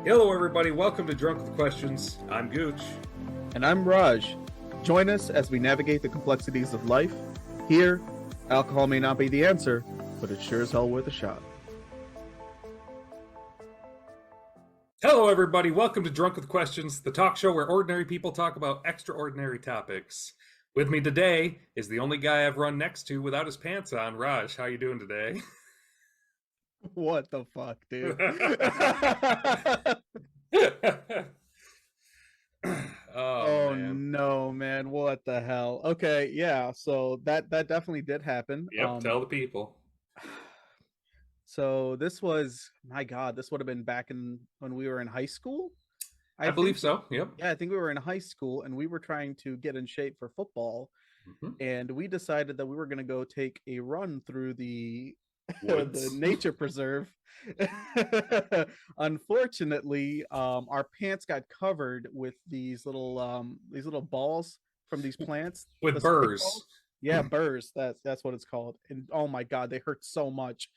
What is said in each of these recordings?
Hello, everybody. Welcome to Drunk with Questions. I'm Gooch. And I'm Raj. Join us as we navigate the complexities of life. Here, alcohol may not be the answer, but it's sure as hell worth a shot. Hello, everybody. Welcome to Drunk with Questions, the talk show where ordinary people talk about extraordinary topics. With me today is the only guy I've run next to without his pants on. Raj, how you doing today? What the fuck, dude? Oh man. no, man! What the hell? Okay, yeah. So that definitely did happen. Yep, tell the people. So this was, my God, this would have been back when we were in high school. I believe so. Yep. Yeah, I think we were in high school and we were trying to get in shape for football, and we decided that we were going to go take a run through the nature preserve. Unfortunately, our pants got covered with these little balls from these plants with burrs. Yeah, burrs. That's what it's called. And oh my God, they hurt so much.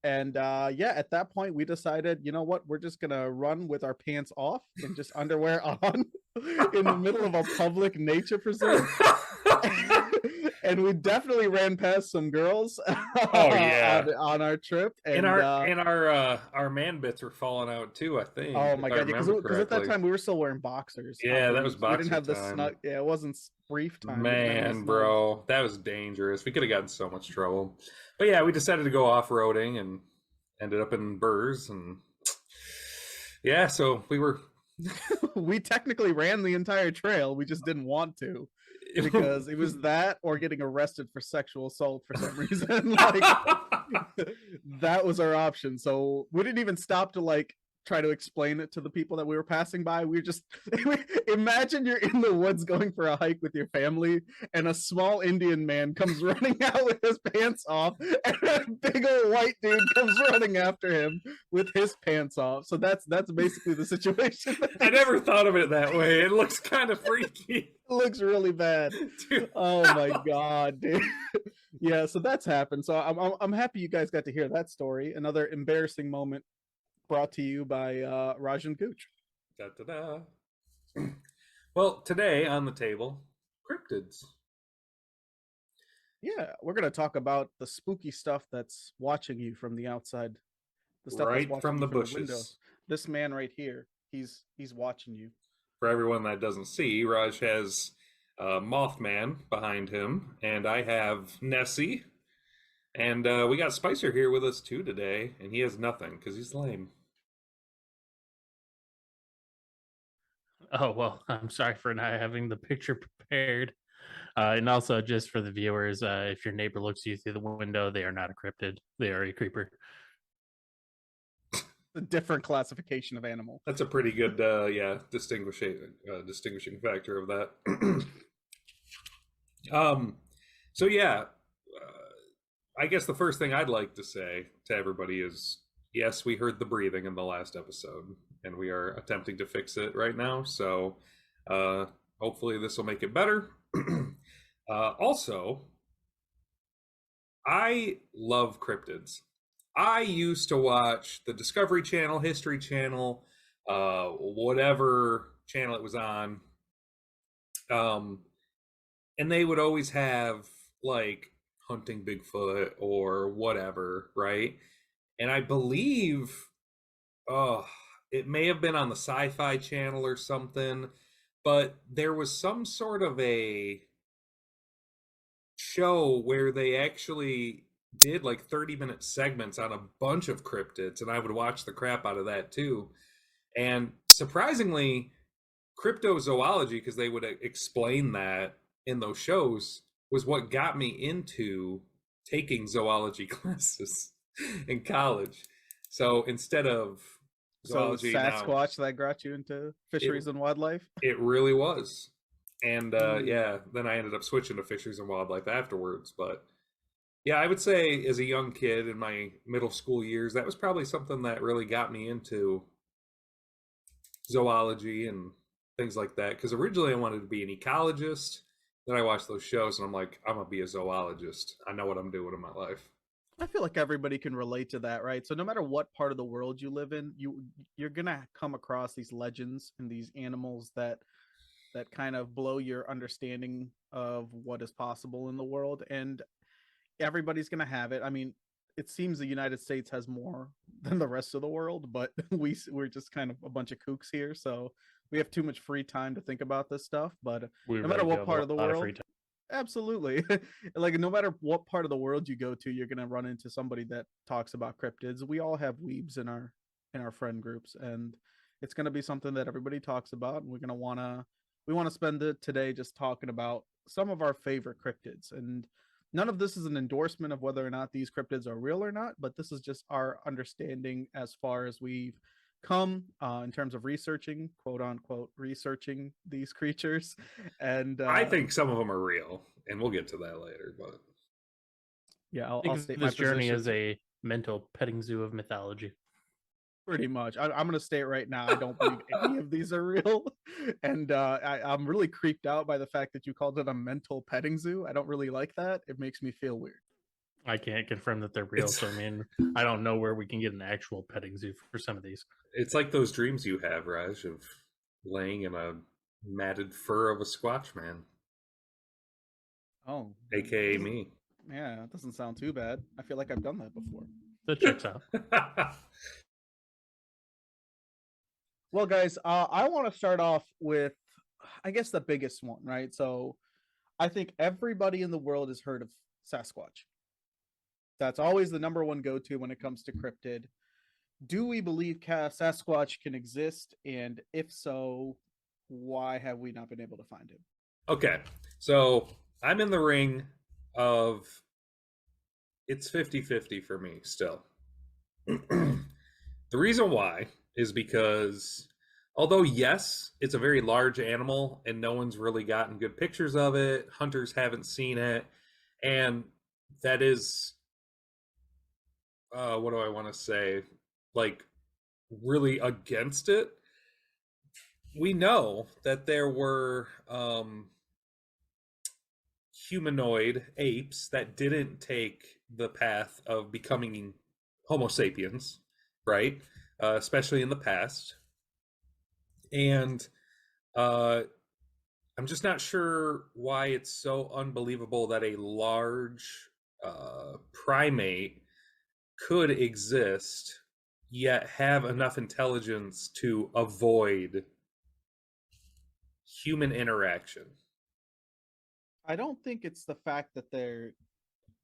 And yeah, at that point we decided, you know what, we're just gonna run with our pants off and just underwear on in the middle of a public nature preserve. And we definitely ran past some girls. Oh yeah, on our trip, and our man bits were falling out too, I think. Oh my God, because at that time we were still wearing boxers. Yeah, that was boxer. We didn't have the snug. Yeah, it wasn't brief time. Man, bro, that was dangerous. We could have gotten so much trouble. But yeah, we decided to go off-roading and ended up in burrs, and yeah, so we were. We technically ran the entire trail. We just didn't want to, because it was that or getting arrested for sexual assault for some reason. Like, that was our option. So we didn't even stop to try to explain it to the people that we were passing by. We were just imagine you're in the woods going for a hike with your family, and a small Indian man comes running out with his pants off, and a big old white dude comes running after him with his pants off. So that's basically the situation. I never thought of it that way. It looks kind of freaky. It looks really bad. Dude. Oh my God, dude. Yeah, so that's happened. So I'm happy you guys got to hear that story. Another embarrassing moment brought to you by Raj and Gooch. Da-da-da. Well, today on the table, cryptids. Yeah, we're going to talk about the spooky stuff that's watching you from the outside. The stuff right from the bushes. The this man right here, he's watching you. For everyone that doesn't see, Raj has Mothman behind him, and I have Nessie. And we got Spicer here with us too today, and he has nothing because he's lame. Oh, well, I'm sorry for not having the picture prepared. And also, just for the viewers, if your neighbor looks you through the window, they are not a cryptid. They are a creeper. A different classification of animal. That's a pretty good, distinguishing factor of that. So yeah, I guess the first thing I'd like to say to everybody is, yes, we heard the breathing in the last episode, and we are attempting to fix it right now. So hopefully this will make it better. Also, I love cryptids. I used to watch the Discovery Channel, History Channel, whatever channel it was on. And they would always have like hunting Bigfoot or whatever, right? And I believe it may have been on the Sci-Fi Channel or something, but there was some sort of a show where they actually did like 30-minute segments on a bunch of cryptids, and I would watch the crap out of that too. And surprisingly, cryptozoology, because they would explain that in those shows, was what got me into taking zoology classes in college. So instead of zoology, Sasquatch that got you into fisheries and wildlife? It really was. And yeah, then I ended up switching to fisheries and wildlife afterwards. But yeah, I would say as a young kid in my middle school years, that was probably something that really got me into zoology and things like that. Because originally I wanted to be an ecologist. Then I watched those shows and I'm like, I'm going to be a zoologist. I know what I'm doing in my life. I feel like everybody can relate to that, right? So no matter what part of the world you live in, you're gonna come across these legends and these animals that kind of blow your understanding of what is possible in the world, and everybody's gonna have it. I mean, it seems the United States has more than the rest of the world, but we're just kind of a bunch of kooks here, so we have too much free time to think about this stuff. But We no matter really do what have part a of the lot of world, free time. absolutely. Like no matter what part of the world you go to, you're gonna run into somebody that talks about cryptids. We all have weebs in our friend groups, and it's gonna be something that everybody talks about, and we wanna spend it today just talking about some of our favorite cryptids. And none of this is an endorsement of whether or not these cryptids are real or not, but this is just our understanding as far as we've come in terms of researching, quote unquote, researching these creatures. And I think some of them are real, and we'll get to that later. But yeah, I I'll think state my this journey position. is a mental petting zoo of mythology. Pretty much. I'm going to state right now, I don't believe any of these are real. And I'm really creeped out by the fact that you called it a mental petting zoo. I don't really like that. It makes me feel weird. I can't confirm that they're real, it's so I mean, I don't know where we can get an actual petting zoo for some of these. it's like those dreams you have, Raj, of laying in a matted fur of a Squatch man, Oh, aka me. yeah, it doesn't sound too bad. I feel like I've done that before. That checks out. Well, guys, I want to start off with, I guess, the biggest one, right? So I think everybody in the world has heard of Sasquatch. That's always the number one go to when it comes to cryptid. Do we believe Sasquatch can exist? And if so, why have we not been able to find him? Okay, so I'm in the ring of it's 50-50 for me still. The reason why is because although yes, it's a very large animal and no one's really gotten good pictures of it, hunters haven't seen it, and that is what do I want to say? Like really against it. We know that there were humanoid apes that didn't take the path of becoming Homo sapiens, right? Especially in the past. And I'm just not sure why it's so unbelievable that a large primate could exist yet have enough intelligence to avoid human interaction. I don't think it's the fact that they're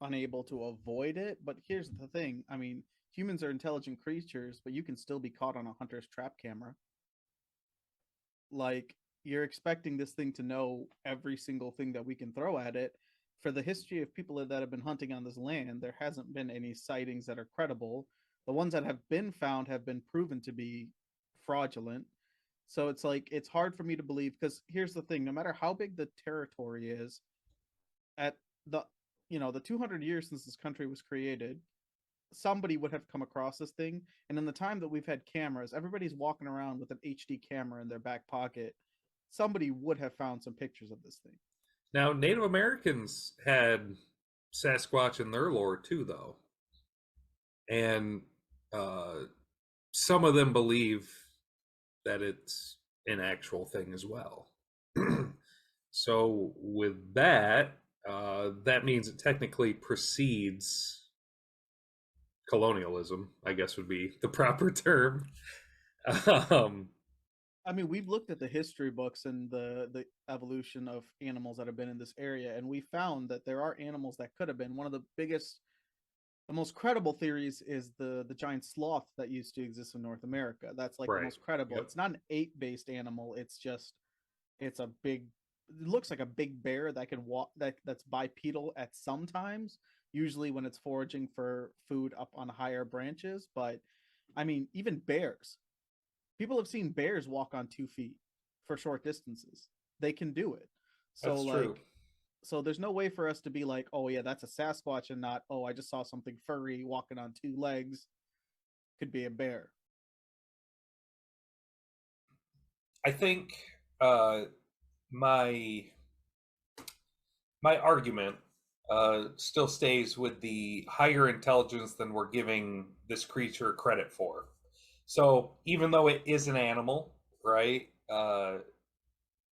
unable to avoid it, but here's the thing. I mean, humans are intelligent creatures, but you can still be caught on a hunter's trap camera. Like, you're expecting this thing to know every single thing that we can throw at it. For the history of people that have been hunting on this land, there hasn't been any sightings that are credible. The ones that have been found have been proven to be fraudulent. So it's like it's hard for me to believe, because here's the thing, no matter how big the territory is, at the the 200 years since this country was created, somebody would have come across this thing. And in the time that we've had cameras, everybody's walking around with an HD camera in their back pocket. Somebody would have found some pictures of this thing. Now, Native Americans had Sasquatch in their lore too, though. And some of them believe that it's an actual thing as well. So, with that, that means it technically precedes colonialism, I guess would be the proper term. I mean, we've looked at the history books and the evolution of animals that have been in this area, and we found that there are animals that could have been. One of the biggest, the most credible theories is the giant sloth that used to exist in North America. That's like the Right. most credible. Yep. It's not an ape-based animal. It's a big, it looks like a big bear that can walk, that's bipedal at some times, usually when it's foraging for food up on higher branches. But I mean, even bears, people have seen bears walk on 2 feet for short distances. They can do it. So That's like, true. so there's no way for us to be like, oh yeah, that's a Sasquatch, and not, oh, I just saw something furry walking on 2 legs. Could be a bear. I think my my argument still stays with the higher intelligence than we're giving this creature credit for. So even though it is an animal, right?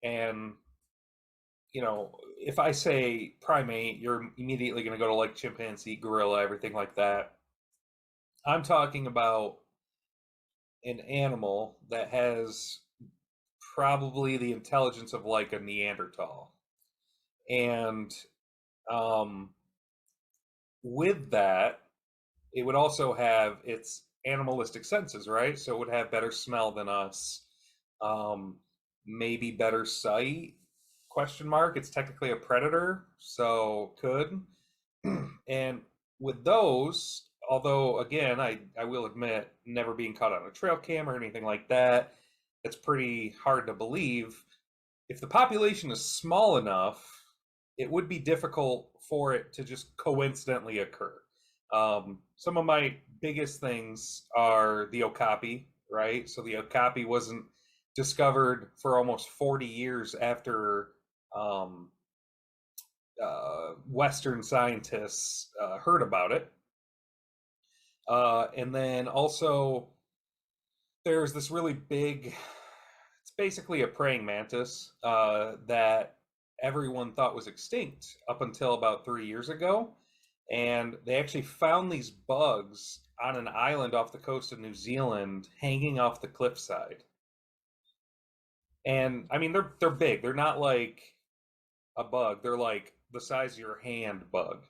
And if I say primate, you're immediately going to go to like chimpanzee, gorilla, everything like that. I'm talking about an animal that has probably the intelligence of like a Neanderthal. And with that, it would also have its animalistic senses, right? So it would have better smell than us, um, maybe better sight. Question mark. It's technically a predator, so could. And with those, although again, I will admit, never being caught on a trail cam or anything like that, it's pretty hard to believe. If the population is small enough, it would be difficult for it to just coincidentally occur. Some of my biggest things are the okapi, right? So the okapi wasn't discovered for almost 40 years after Western scientists heard about it. And then also, there's this really big, it's basically a praying mantis that everyone thought was extinct up until about 3 years ago. And they actually found these bugs on an island off the coast of New Zealand hanging off the cliffside. And I mean, they're big. They're not like a bug. They're like the size of your hand bug.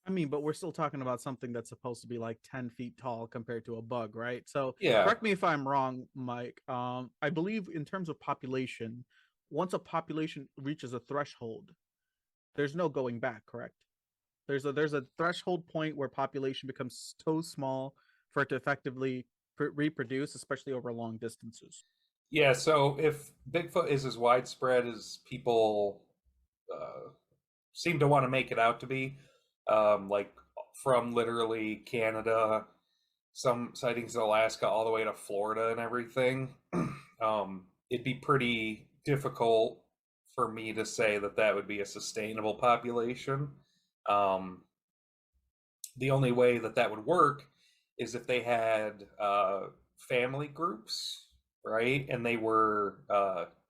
I mean, but we're still talking about something that's supposed to be like 10 feet tall compared to a bug, right? So Yeah. correct me if I'm wrong, Mike. I believe in terms of population, once a population reaches a threshold, there's no going back, correct? There's a threshold point where population becomes so small for it to effectively reproduce, especially over long distances. Yeah, so if Bigfoot is as widespread as people seem to want to make it out to be, like from literally Canada, some sightings in Alaska, all the way to Florida and everything, it'd be pretty difficult for me to say that that would be a sustainable population. The only way that that would work is if they had family groups, right? And they were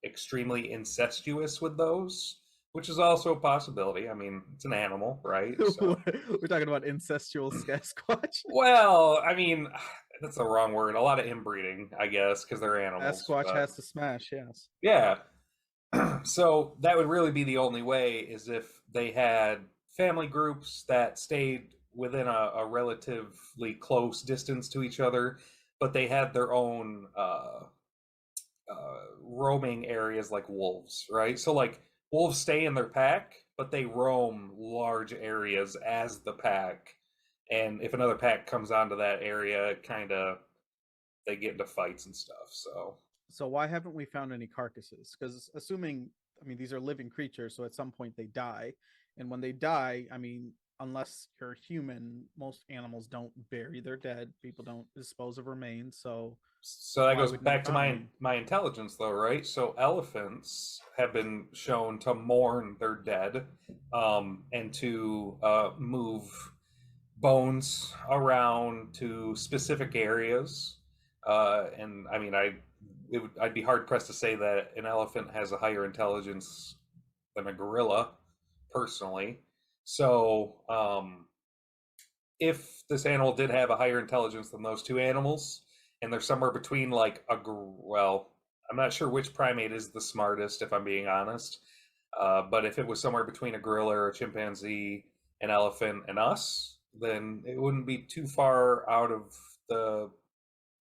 extremely incestuous with those, which is also a possibility. I mean, it's an animal, right? So, We're talking about incestual Sasquatch. well, I mean, that's the wrong word. A lot of inbreeding, I guess, because they're animals. Sasquatch has to smash, yes. Yeah. So that would really be the only way, is if they had family groups that stayed within a relatively close distance to each other, but they had their own roaming areas like wolves, right? So like wolves stay in their pack, but they roam large areas as the pack. And if another pack comes onto that area, kind of they get into fights and stuff. So why haven't we found any carcasses? Because assuming, I mean, these are living creatures, so at some point they die, and when they die, I mean, unless you're human, most animals don't bury their dead. People don't dispose of remains. So that why goes wouldn't back you to find any? my intelligence, though, right? So elephants have been shown to mourn their dead, and to move bones around to specific areas. And I mean, I'd be hard pressed to say that an elephant has a higher intelligence than a gorilla, personally. So, if this animal did have a higher intelligence than those two animals, and they're somewhere between like well, I'm not sure which primate is the smartest, if I'm being honest. But if it was somewhere between a gorilla or a chimpanzee, an elephant, and us, then it wouldn't be too far out of the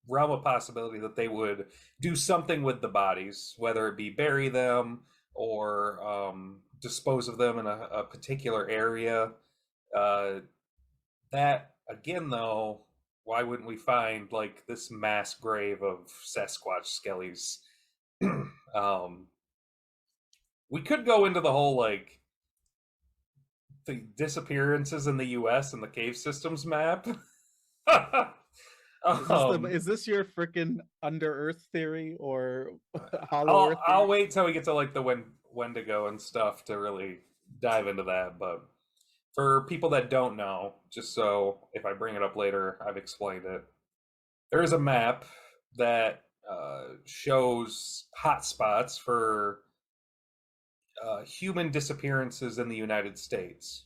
realm of possibility that they would do something with the bodies, whether it be bury them or dispose of them in a particular area. That again, though, why wouldn't we find like this mass grave of Sasquatch skellies? We could go into the whole like the disappearances in the U.S. and the cave systems map. Is this your freaking under Earth theory or hollow Earth theory? I'll wait till we get to like the Wendigo and stuff to really dive into that. But For people that don't know, just so if I bring it up later, I've explained it. There is a map that shows hotspots for human disappearances in the United States.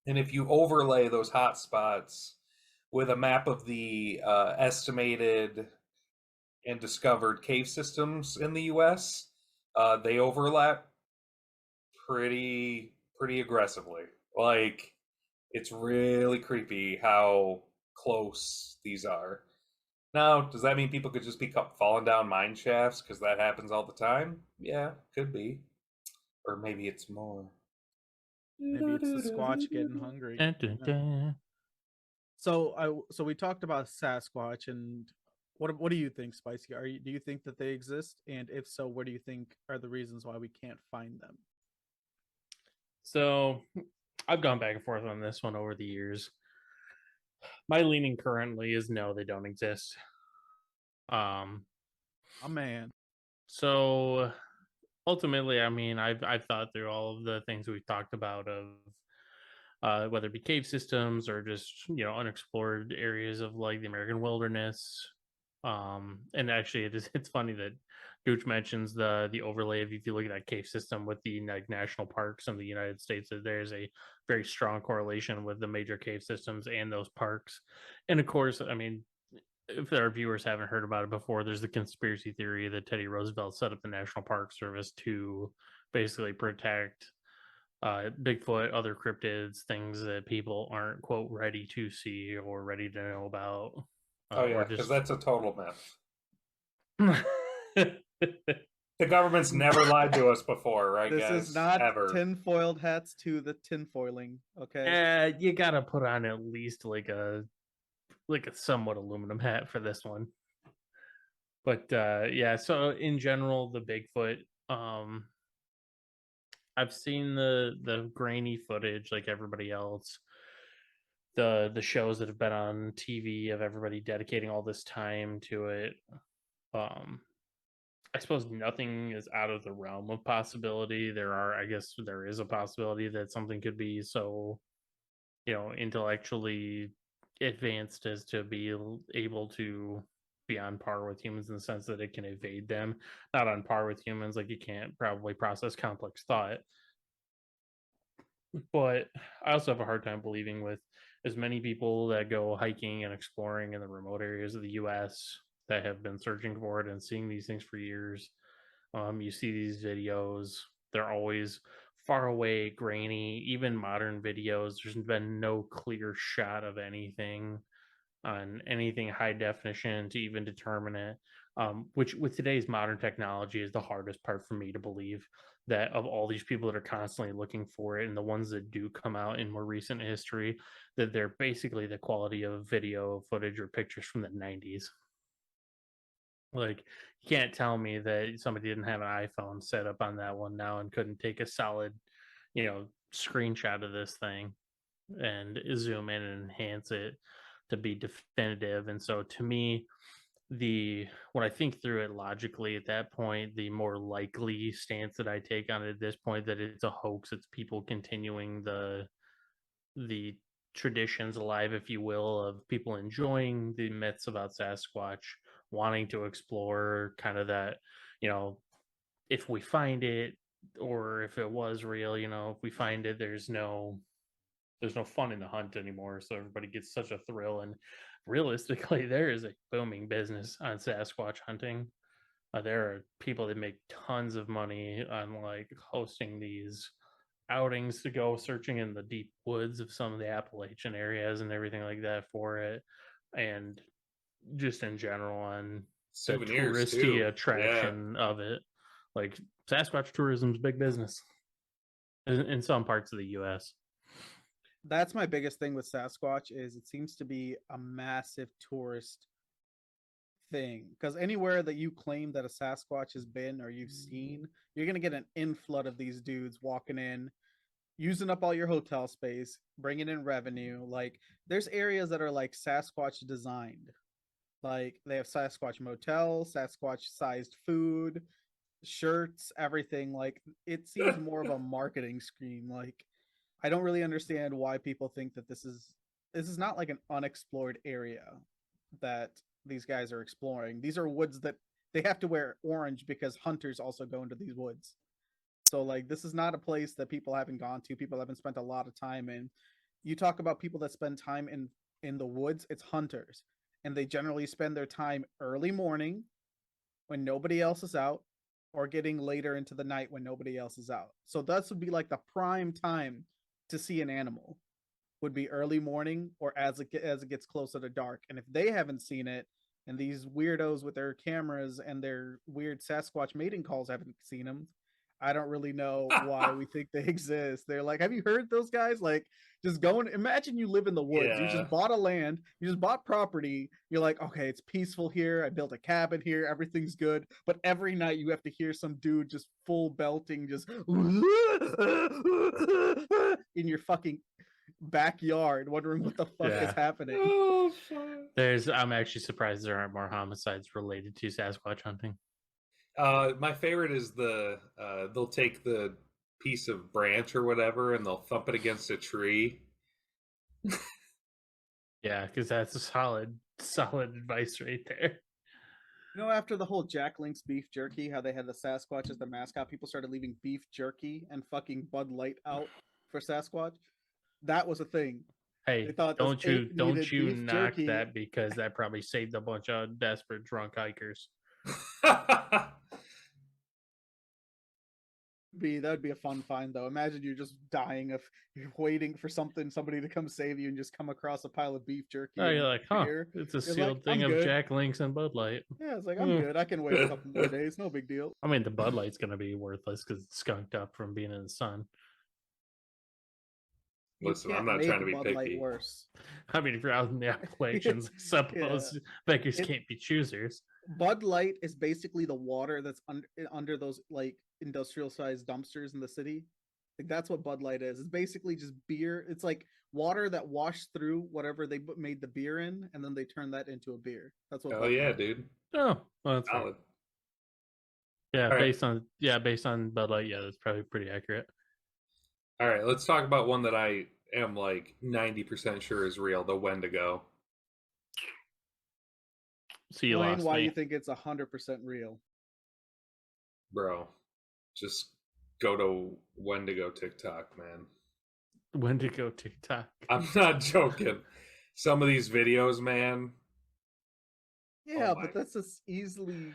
And if you overlay those hotspots with a map of the estimated and discovered cave systems in the U.S., they overlap pretty aggressively. Like, it's really creepy how close these are. Now, does that mean people could just be falling down mine shafts because that happens all the time? Yeah, could be. Or maybe it's more. Maybe it's the Squatch getting hungry. Dun, dun, dun. So we talked about Sasquatch, and what do you think, Spicy? Do you think that they exist? And if so, what do you think are the reasons why we can't find them? So I've gone back and forth on this one over the years. My leaning currently is no, they don't exist. Oh man. So ultimately, I mean, I've thought through all of the things we've talked about of whether it be cave systems or just unexplored areas of like the American wilderness. And actually, it's funny that Gooch mentions the overlay of if you look at that cave system with the like national parks in the United States, that there's a very strong correlation with the major cave systems and those parks. And of course, I mean, if our viewers haven't heard about it before, there's the conspiracy theory that Teddy Roosevelt set up the National Park Service to basically protect Bigfoot, other cryptids, things that people aren't quote ready to see or ready to know about, Oh, yeah, or because just that's a total myth. The government's never lied to us before, right, This guys? is not Ever. tinfoiled hats to the tinfoiling. Okay. you gotta put on at least like a somewhat aluminum hat for this one. But yeah, so in general, the Bigfoot, I've seen the grainy footage like everybody else. The shows that have been on TV of everybody dedicating all this time to it. Um, I suppose nothing is out of the realm of possibility. I guess there is a possibility that something could be so, intellectually advanced as to be able to be on par with humans in the sense that it can evade them. Not on par with humans, like you can't probably process complex thought. But I also have a hard time believing with as many people that go hiking and exploring in the remote areas of the US that have been searching for it and seeing these things for years. You see these videos, they're always far away, grainy, even modern videos. There's been no clear shot of anything on anything high definition to even determine it. Which with today's modern technology is the hardest part for me to believe, that of all these people that are constantly looking for it and the ones that do come out in more recent history, that they're basically the quality of video footage or pictures from the 90s. Like, you can't tell me that somebody didn't have an iPhone set up on that one now and couldn't take a solid, screenshot of this thing and zoom in and enhance it to be definitive. And so to me, when I think through it logically at that point, the more likely stance that I take on it at this point, that it's a hoax, it's people continuing the traditions alive, if you will, of people enjoying the myths about Sasquatch, wanting to explore kind of that, if we find it, or if it was real, if we find it, there's no fun in the hunt anymore. So everybody gets such a thrill. And realistically, there is a booming business on Sasquatch hunting. There are people that make tons of money on like hosting these outings to go searching in the deep woods of some of the Appalachian areas and everything like that for it. And just in general on the Souvenirs, touristy too. attraction of it. Like Sasquatch tourism's big business in some parts of the US. That's my biggest thing with Sasquatch is it seems to be a massive tourist thing, because anywhere that you claim that a Sasquatch has been or you've seen, you're going to get an inflood of these dudes walking in, using up all your hotel space, bringing in revenue. Like, there's areas that are like Sasquatch designed. Like, they have Sasquatch motel, Sasquatch sized food, shirts, everything. Like, it seems more of a marketing scheme. Like, I don't really understand why people think that this is not like an unexplored area that these guys are exploring. These are woods that they have to wear orange because hunters also go into these woods. So like this is not a place that people haven't gone to. People haven't spent a lot of time in. You talk about people that spend time in the woods, it's hunters. And they generally spend their time early morning when nobody else is out or getting later into the night when nobody else is out. So that would be like the prime time to see an animal would be early morning or as it gets closer to dark. And if they haven't seen it and these weirdos with their cameras and their weird Sasquatch mating calls haven't seen them, I don't really know why we think they exist. They're like, have you heard those guys? Like, just going. Imagine you live in the woods. You Yeah. just bought a land. You just bought property. You're like, okay, it's peaceful here. I built a cabin here. Everything's good. But every night you have to hear some dude just full belting, just in your fucking backyard, wondering what the fuck is happening. Oh, I'm actually surprised there aren't more homicides related to Sasquatch hunting. my favorite is they'll take the piece of branch or whatever and they'll thump it against a tree. Yeah, because that's a solid advice right there. You know, after the whole Jack Link's beef jerky, how they had the Sasquatch as the mascot, people started leaving beef jerky and fucking Bud Light out for Sasquatch. That was a thing. Hey, They thought don't you beef knock jerky. that, because that probably saved a bunch of desperate drunk hikers. That'd be a fun find though. Imagine you're just dying of you're waiting for somebody to come save you and just come across a pile of beef jerky. Oh, and you're like, huh? beer. It's a You're sealed like, thing I'm of good. Jack Links and Bud Light. Yeah, it's like I'm good. I can wait a couple more days. No big deal. I mean, the Bud Light's gonna be worthless because it's skunked up from being in the sun. Listen, You I'm can't not trying to make be Bud Light picky. worse. I mean, if you're out in the Appalachians, I suppose beggars can't be choosers. Bud Light is basically the water that's under those like industrial sized dumpsters in the city. Like that's what Bud Light is. It's basically just beer. It's like water that washed through whatever they made the beer in, and then they turn that into a beer. That's what. Oh Bud yeah, Light dude. Oh, well, that's right. Solid. Yeah, All based on Bud Light, yeah, that's probably pretty accurate. All right, let's talk about one that I am like 90% sure is real, the Wendigo. So you Explain lost why me. you think it's 100% real. Bro, just go to Wendigo TikTok, man. Wendigo TikTok. I'm not joking. Some of these videos, man. Yeah, Oh my- but that's just easily.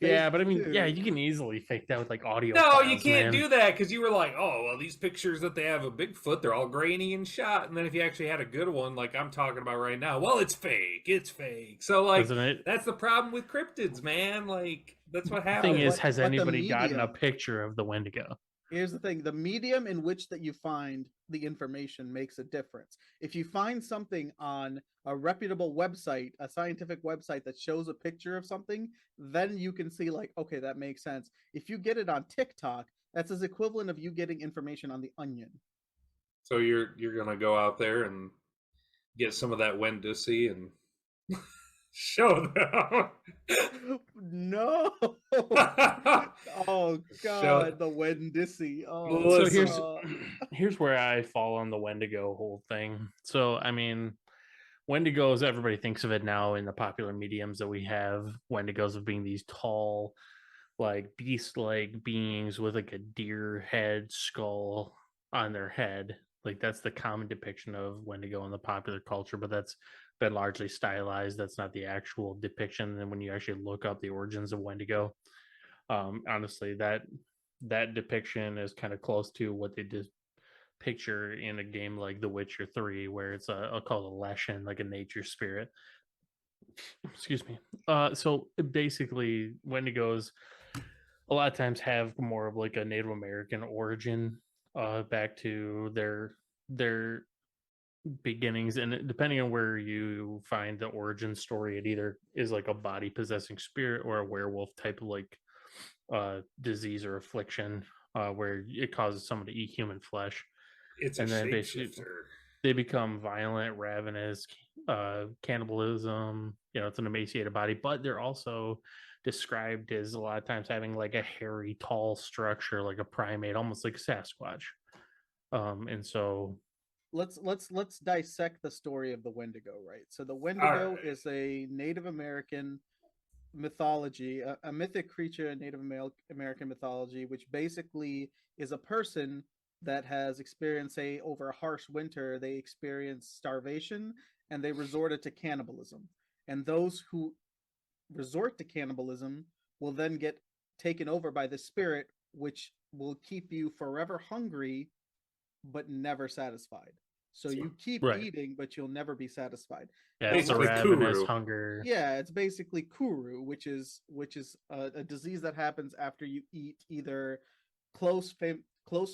Yeah, but I faked, mean, too. yeah, you can easily fake that with like audio. No, files, you can't man. do that because you were like, oh, well, these pictures that they have of Bigfoot, they're all grainy and shot. And then if you actually had a good one, like I'm talking about right now, well, it's fake. It's fake. So, like, Isn't it? that's the problem with cryptids, man. Like, that's what The happens. thing is, but- has but the anybody gotten a medium- picture of the Wendigo? Here's the thing: the medium in which that you find the information makes a difference. If you find something on a reputable website, a scientific website that shows a picture of something, then you can see like, okay, that makes sense. If you get it on TikTok, that's as equivalent of you getting information on the Onion. So you're gonna go out there and get some of that Wendussy and show them. No. Oh God, the Wendigo. Oh, So Listen. here's where I fall on the Wendigo whole thing. So I mean, Wendigos, everybody thinks of it now in the popular mediums that we have. Wendigos of being these tall, like beast-like beings with like a deer head skull on their head. Like that's the common depiction of Wendigo in the popular culture, but that's been largely stylized. That's not the actual depiction. And then when you actually look up the origins of Wendigo, honestly, that depiction is kind of close to what they did picture in a game like The Witcher 3, where it's I'll call it a leshen, like a nature spirit. Excuse me. So basically, Wendigos a lot of times have more of like a Native American origin, back to their beginnings, and depending on where you find the origin story, it either is like a body possessing spirit or a werewolf type of like disease or affliction, where it causes someone to eat human flesh. It's And a then basically shapeshifter. they become violent, ravenous, cannibalism. You know, it's an emaciated body, but they're also described as a lot of times having like a hairy, tall structure, like a primate, almost like Sasquatch. And so let's dissect the story of the Wendigo, right? So the All Wendigo right. is a Native American mythology, a mythic creature in Native American mythology, which basically is a person that has experienced, say, over a harsh winter, they experience starvation and they resorted to cannibalism. And those who resort to cannibalism will then get taken over by the spirit, which will keep you forever hungry but never satisfied. So you keep right. eating, but you'll never be satisfied. Yeah, Now, it's a Basically, ravenous Kuru. hunger. yeah, it's basically kuru, which is a disease that happens after you eat either close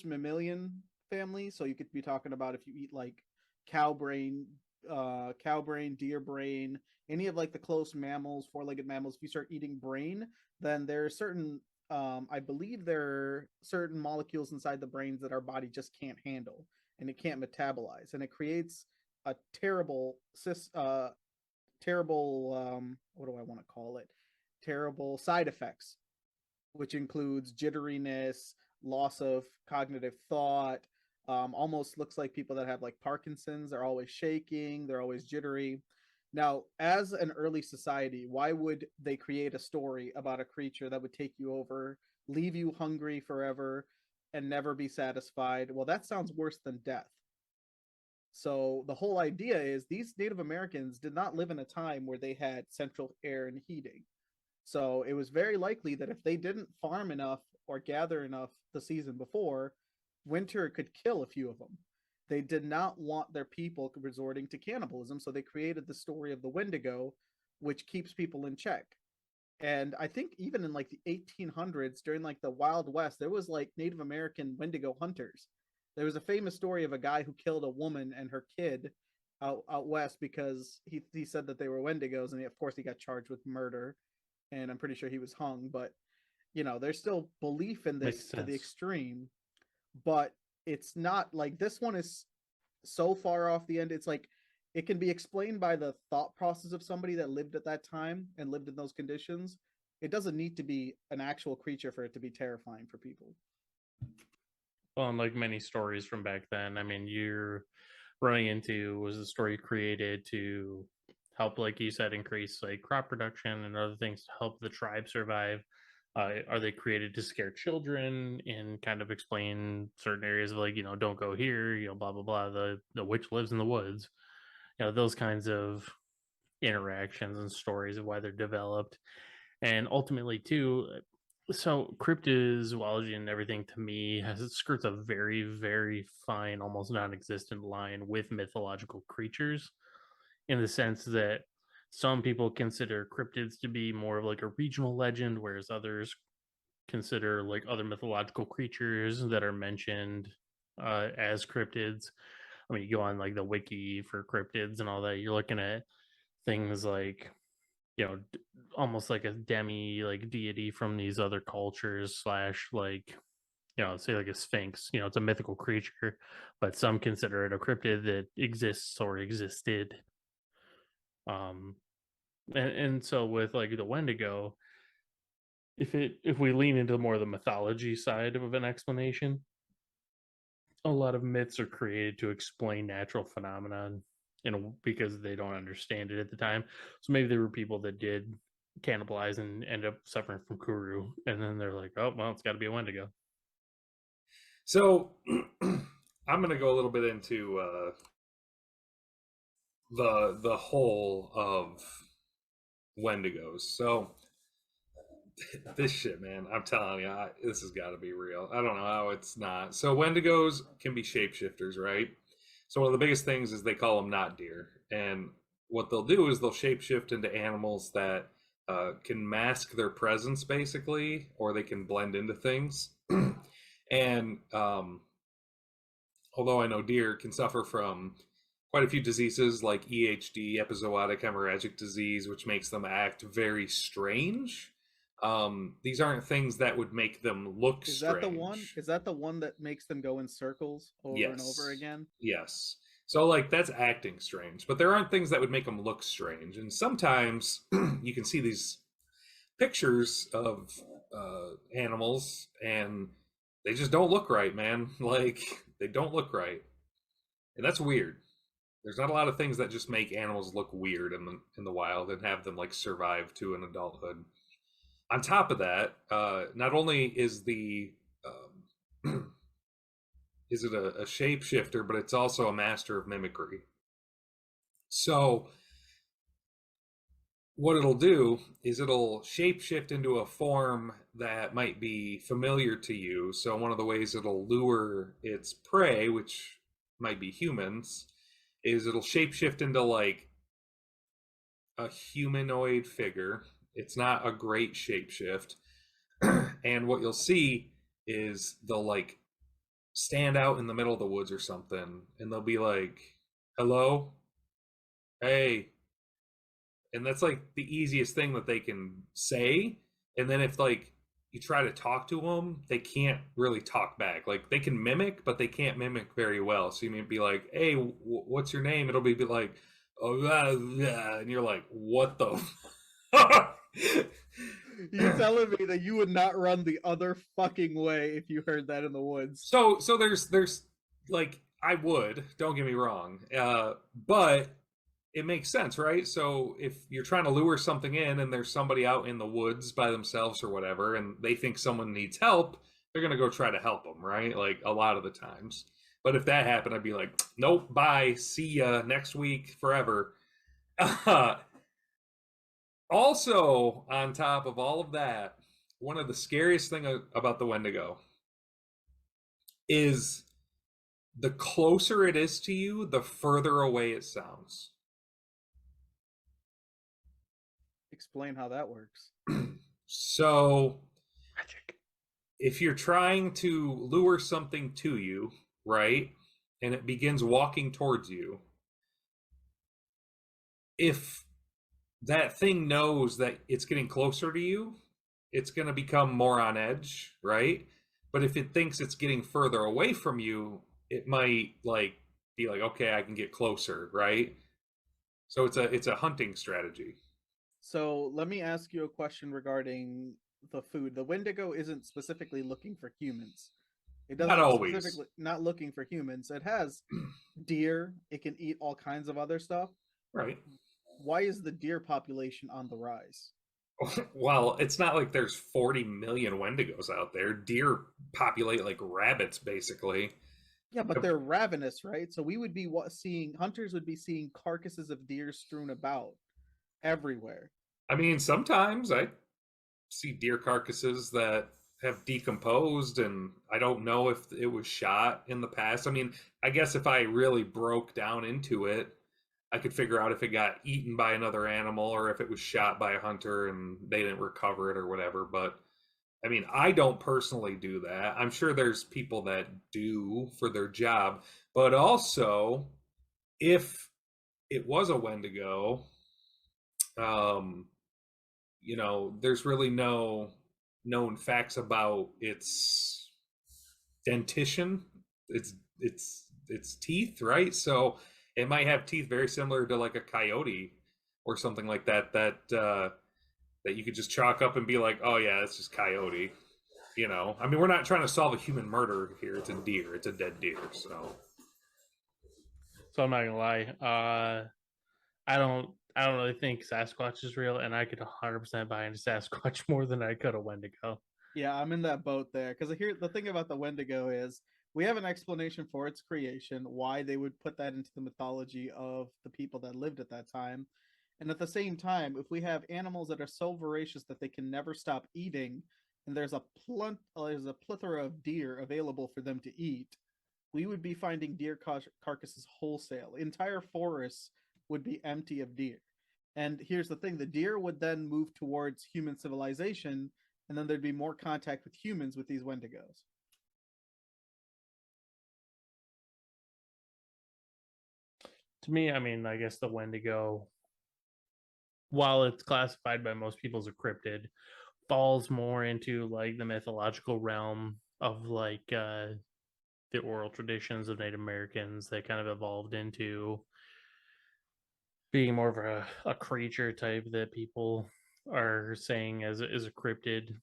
mammalian family. So you could be talking about if you eat like cow brain, deer brain, any of like the close mammals, four-legged mammals. If you start eating brain, then there are certain, I believe there are certain molecules inside the brains that our body just can't handle and it can't metabolize, and it creates a terrible what do I want to call it? Terrible side effects, which includes jitteriness, loss of cognitive thought. Almost looks like people that have like Parkinson's. They're always shaking. They're always jittery. Now, as an early society, why would they create a story about a creature that would take you over, leave you hungry forever, and never be satisfied? Well, that sounds worse than death. So the whole idea is these Native Americans did not live in a time where they had central air and heating. So it was very likely that if they didn't farm enough or gather enough the season before, winter could kill a few of them. They did not want their people resorting to cannibalism, so they created the story of the Wendigo, which keeps people in check. And I think even in like the 1800s, during like the Wild West, there was like Native American Wendigo hunters. There was a famous story of a guy who killed a woman and her kid out west because he said that they were Wendigos, and of course he got charged with murder, and I'm pretty sure he was hung. But there's still belief in Makes this to the sense. extreme, but it's not like this one is so far off the end. It's like it can be explained by the thought process of somebody that lived at that time and lived in those conditions. It doesn't need to be an actual creature for it to be terrifying for people. Well, and like many stories from back then, I mean, you're running into was a story created to help, like you said, increase like crop production and other things to help the tribe survive. Are they created to scare children and kind of explain certain areas of like, don't go here, blah blah blah. The witch lives in the woods. Those kinds of interactions and stories of why they're developed. And ultimately too, so cryptozoology and everything to me has skirts a very, very fine, almost non-existent line with mythological creatures, in the sense that some people consider cryptids to be more of like a regional legend, whereas others consider like other mythological creatures that are mentioned as cryptids. I mean, you go on like the wiki for cryptids and all that, you're looking at things like almost like a demi like deity from these other cultures slash like say like a sphinx. It's a mythical creature, but some consider it a cryptid that exists or existed. um and so with like the Wendigo, if we lean into more of the mythology side of an explanation, a lot of myths are created to explain natural phenomenon, because they don't understand it at the time. So maybe there were people that did cannibalize and end up suffering from Kuru, and then they're like, oh well, it's got to be a Wendigo. So I'm gonna go a little bit into the whole of Wendigos. So this shit, man, I'm telling you, this has got to be real. I don't know how it's not. So Wendigos can be shapeshifters, right? So one of the biggest things is they call them not deer, and what they'll do is they'll shapeshift into animals that can mask their presence, basically, or they can blend into things. And although I know deer can suffer from quite a few diseases like EHD, epizootic hemorrhagic disease, which makes them act very strange. These aren't things that would make them look Is strange. that the one? Is that the one that makes them go in circles over and over again? Yes. So like that's acting strange, but there aren't things that would make them look strange. And sometimes you can see these pictures of animals and they just don't look right, man. Like They don't look right, and that's weird. There's not a lot of things that just make animals look weird in the wild and have them like survive to an adulthood. On top of that, not only is the is it a shapeshifter, but it's also a master of mimicry. So what it'll do is it'll shapeshift into a form that might be familiar to you. So one of the ways it'll lure its prey, which might be humans, is it'll shapeshift into like a humanoid figure. It's not a great shapeshift. And what you'll see is they'll like stand out in the middle of the woods or something, and they'll be like, hello, hey. And that's like the easiest thing that they can say. And then if like you try to talk to them, they can't really talk back. Like they can mimic, but they can't mimic very well. So you may be like, hey, what's your name? It'll be like, oh, blah, blah. And you're like, what the You're telling me that you would not run the other fucking way if you heard that in the woods? So there's like, I would, don't get me wrong, but it makes sense, right? So if you're trying to lure something in and there's somebody out in the woods by themselves or whatever, and they think someone needs help, they're going to go try to help them, right? Like a lot of the times. But if that happened, I'd be like, nope, bye, see ya next week, forever. Also, on top of all of that, one of the scariest things about the Wendigo is the closer it is to you, the further away it sounds. Explain how that works. So, magic. If you're trying to lure something to you, right, and it begins walking towards you, if that thing knows that it's getting closer to you, it's going to become more on edge, right? But if it thinks it's getting further away from you, it might like be like, okay, I can get closer, right? So it's a hunting strategy. So let me ask you a question regarding the food. The Wendigo isn't specifically looking for humans. It Not doesn't always. specifically not looking for humans. It has deer. It can eat all kinds of other stuff. Right. Why is the deer population on the rise? Well, it's not like there's 40 million Wendigos out there. Deer populate like rabbits, basically. Yeah, but they're ravenous, right? So we would be seeing hunters would be seeing carcasses of deer strewn about everywhere. I mean, sometimes I see deer carcasses that have decomposed, and I don't know if it was shot in the past. I mean, I guess if I really broke down into it, I could figure out if it got eaten by another animal or if it was shot by a hunter and they didn't recover it or whatever. But I mean, I don't personally do that. I'm sure there's people that do for their job. But also, if it was a Wendigo, you know, there's really no known facts about its dentition, its teeth, right? So it might have teeth very similar to like a coyote or something like that that you could just chalk up and be like, oh yeah, it's just coyote. You know, I mean, we're not trying to solve a human murder here. It's a deer. It's a dead deer. So I'm not gonna lie. I don't really think Sasquatch is real, and I could 100% buy into Sasquatch more than I could a Wendigo. Yeah, I'm in that boat there because here the thing about the Wendigo is we have an explanation for its creation, why they would put that into the mythology of the people that lived at that time. And at the same time, if we have animals that are so voracious that they can never stop eating, and there's a plethora of deer available for them to eat, we would be finding deer carcasses wholesale. Entire forests would be empty of deer. And here's the thing: the deer would then move towards human civilization, and then there'd be more contact with humans with these Wendigos. To me, I mean, I guess the Wendigo, while it's classified by most people as a cryptid, falls more into like the mythological realm of like the oral traditions of Native Americans that kind of evolved into being more of a creature type that people are saying as a cryptid.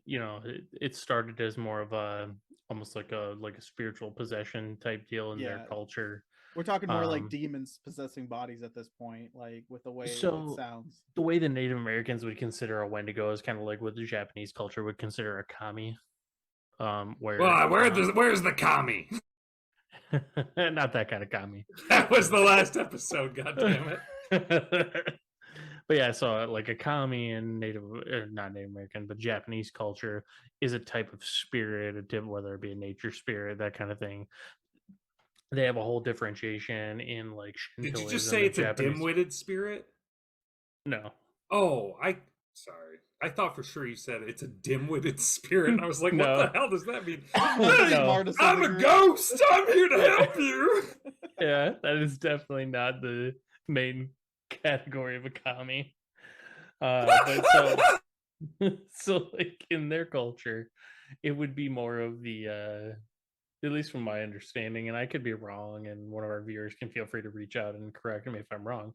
You know, it started as more of almost like a spiritual possession type deal in their Yeah. culture. We're talking more like demons possessing bodies at this point, like with the way it So sounds. the way the Native Americans would consider a Wendigo is kind of like what the Japanese culture would consider a kami. Where's the kami? Not that kind of kami. That was the last episode. God damn it. But yeah, so like a kami in not Native American, but Japanese culture is a type of spirit, whether it be a nature spirit, that kind of thing. They have a whole differentiation in like Shintoism. Did you just say it's Japanese... a dim-witted spirit? No. Oh, sorry. I thought for sure you said it's a dim-witted spirit. And I was like, what the hell does that mean? Hey, I'm a ghost. I'm here to help you. Yeah, that is definitely not the main category of a kami. But so like in their culture, it would be more of the at least from my understanding, and I could be wrong, and one of our viewers can feel free to reach out and correct me if I'm wrong.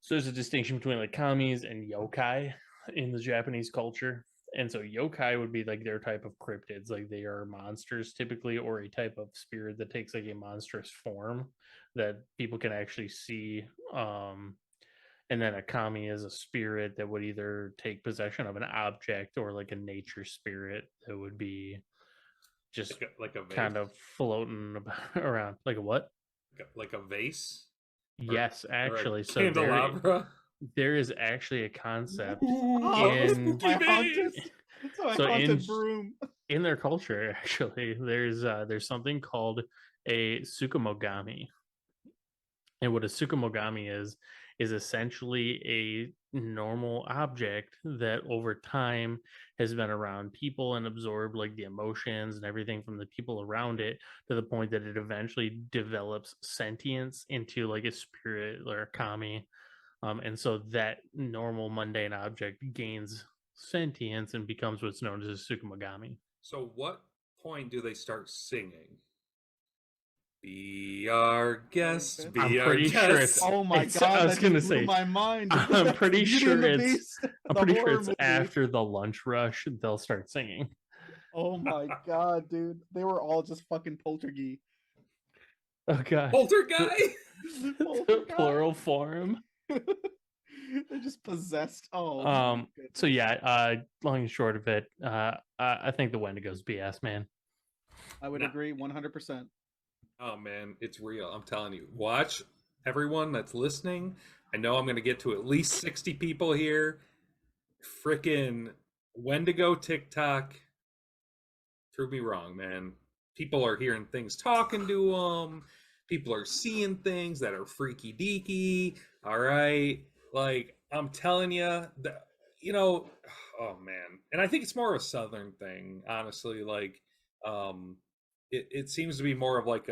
So there's a distinction between like kamis and yokai in the Japanese culture. And so yokai would be like their type of cryptids, like they are monsters typically, or a type of spirit that takes like a monstrous form that people can actually see. And then a kami is a spirit that would either take possession of an object or like a nature spirit that would be just like a vase? Kind of floating around. Like a what? Like a vase? Yes, actually. So candelabra? There is actually a concept in in their culture. Actually, there's something called a tsukumogami, and what a tsukumogami is essentially a normal object that over time has been around people and absorbed like the emotions and everything from the people around it, to the point that it eventually develops sentience into like a spirit or a kami. And so that normal mundane object gains sentience and becomes what's known as a tsukumogami. So what point do they start singing? Be our guest. Be our guest. Oh my god! I was going to say, my mind. I'm pretty sure it's after the lunch rush they'll start singing. Oh my god, dude! They were all just fucking poltergeist. Oh god, poltergeist. The plural form. They're just possessed. Oh. So yeah. Long and short of it, I think the Wendigo's BS, man. I would agree 100%. Oh man, it's real. I'm telling you. Watch, everyone that's listening. I know I'm going to get to at least 60 people here. Frickin' Wendigo TikTok. Prove me wrong, man. People are hearing things talking to them. People are seeing things that are freaky deaky. All right. Like, I'm telling you, that, you know, oh man. And I think it's more of a Southern thing, honestly. Like, it seems to be more of like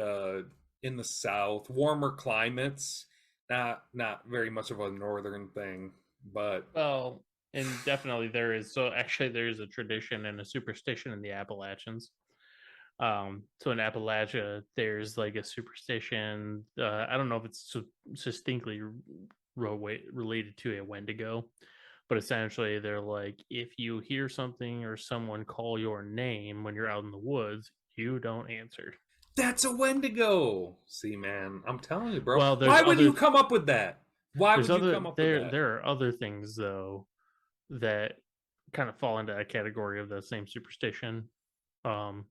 in the South, warmer climates, not very much of a Northern thing, but well, and definitely there is. So actually, there is a tradition and a superstition in the Appalachians. So in Appalachia, there's like a superstition. I don't know if it's distinctly related to a Wendigo, but essentially they're like, if you hear something or someone call your name when you're out in the woods, you don't answer. That's a Wendigo. See, man, I'm telling you, bro. Well, why would you come up with that? Why would you come up with that? There are other things though that kind of fall into that category of the same superstition. Why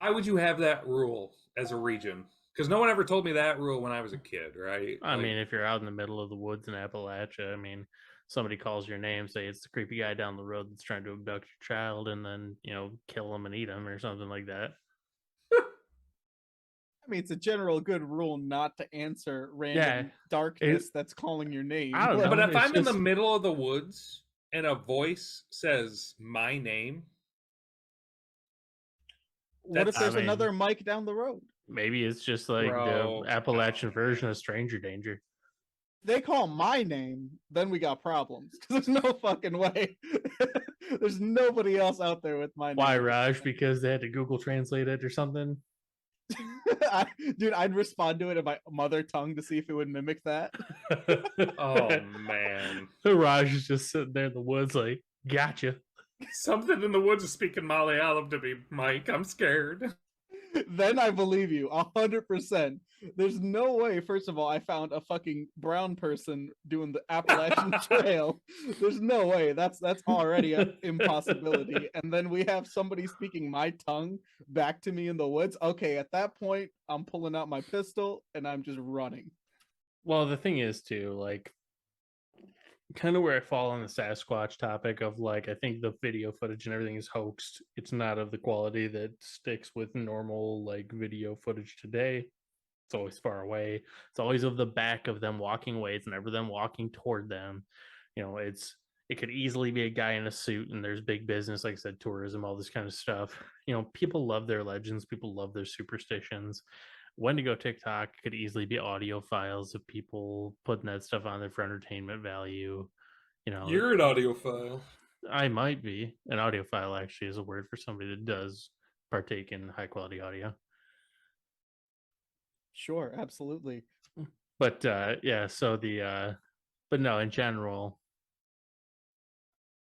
would you have that rule as a region? Because no one ever told me that rule when I was a kid, right? I mean, if you're out in the middle of the woods in Appalachia, I mean, somebody calls your name, say it's the creepy guy down the road that's trying to abduct your child, and then, you know, kill him and eat him or something like that. I mean, it's a general good rule not to answer random darkness that's calling your name. I don't know, but if I'm in the middle of the woods and a voice says my name, what if there's another Mike down the road? Maybe it's just like the Appalachian version of Stranger Danger. They call my name, then we got problems. Because there's no fucking way. There's nobody else out there with my name. Why, Raj? Because they had to Google Translate it or something? Dude, I'd respond to it in my mother tongue to see if it would mimic that. Oh, man. Raj is just sitting there in the woods like, gotcha. Something in the woods is speaking Malayalam to me, Mike. I'm scared. Then I believe you 100%. There's no way. First of all, I found a fucking brown person doing the Appalachian Trail. There's no way. That's already an impossibility. And then we have somebody speaking my tongue back to me in the woods. Okay, at that point, I'm pulling out my pistol and I'm just running. Well, the thing is too, like, kind of where I fall on the Sasquatch topic of like, I think the video footage and everything is hoaxed. It's not of the quality that sticks with normal like video footage today. It's always far away. It's always of the back of them walking away. It's never them walking toward them. You know, it could easily be a guy in a suit, and there's big business, like I said, tourism, all this kind of stuff. You know, people love their legends, people love their superstitions. Wendigo TikTok could easily be audio files of people putting that stuff on there for entertainment value. You know, You're an audiophile. I might be. An audiophile actually is a word for somebody that does partake in high quality audio. Sure, absolutely. But yeah, so the but no, in general,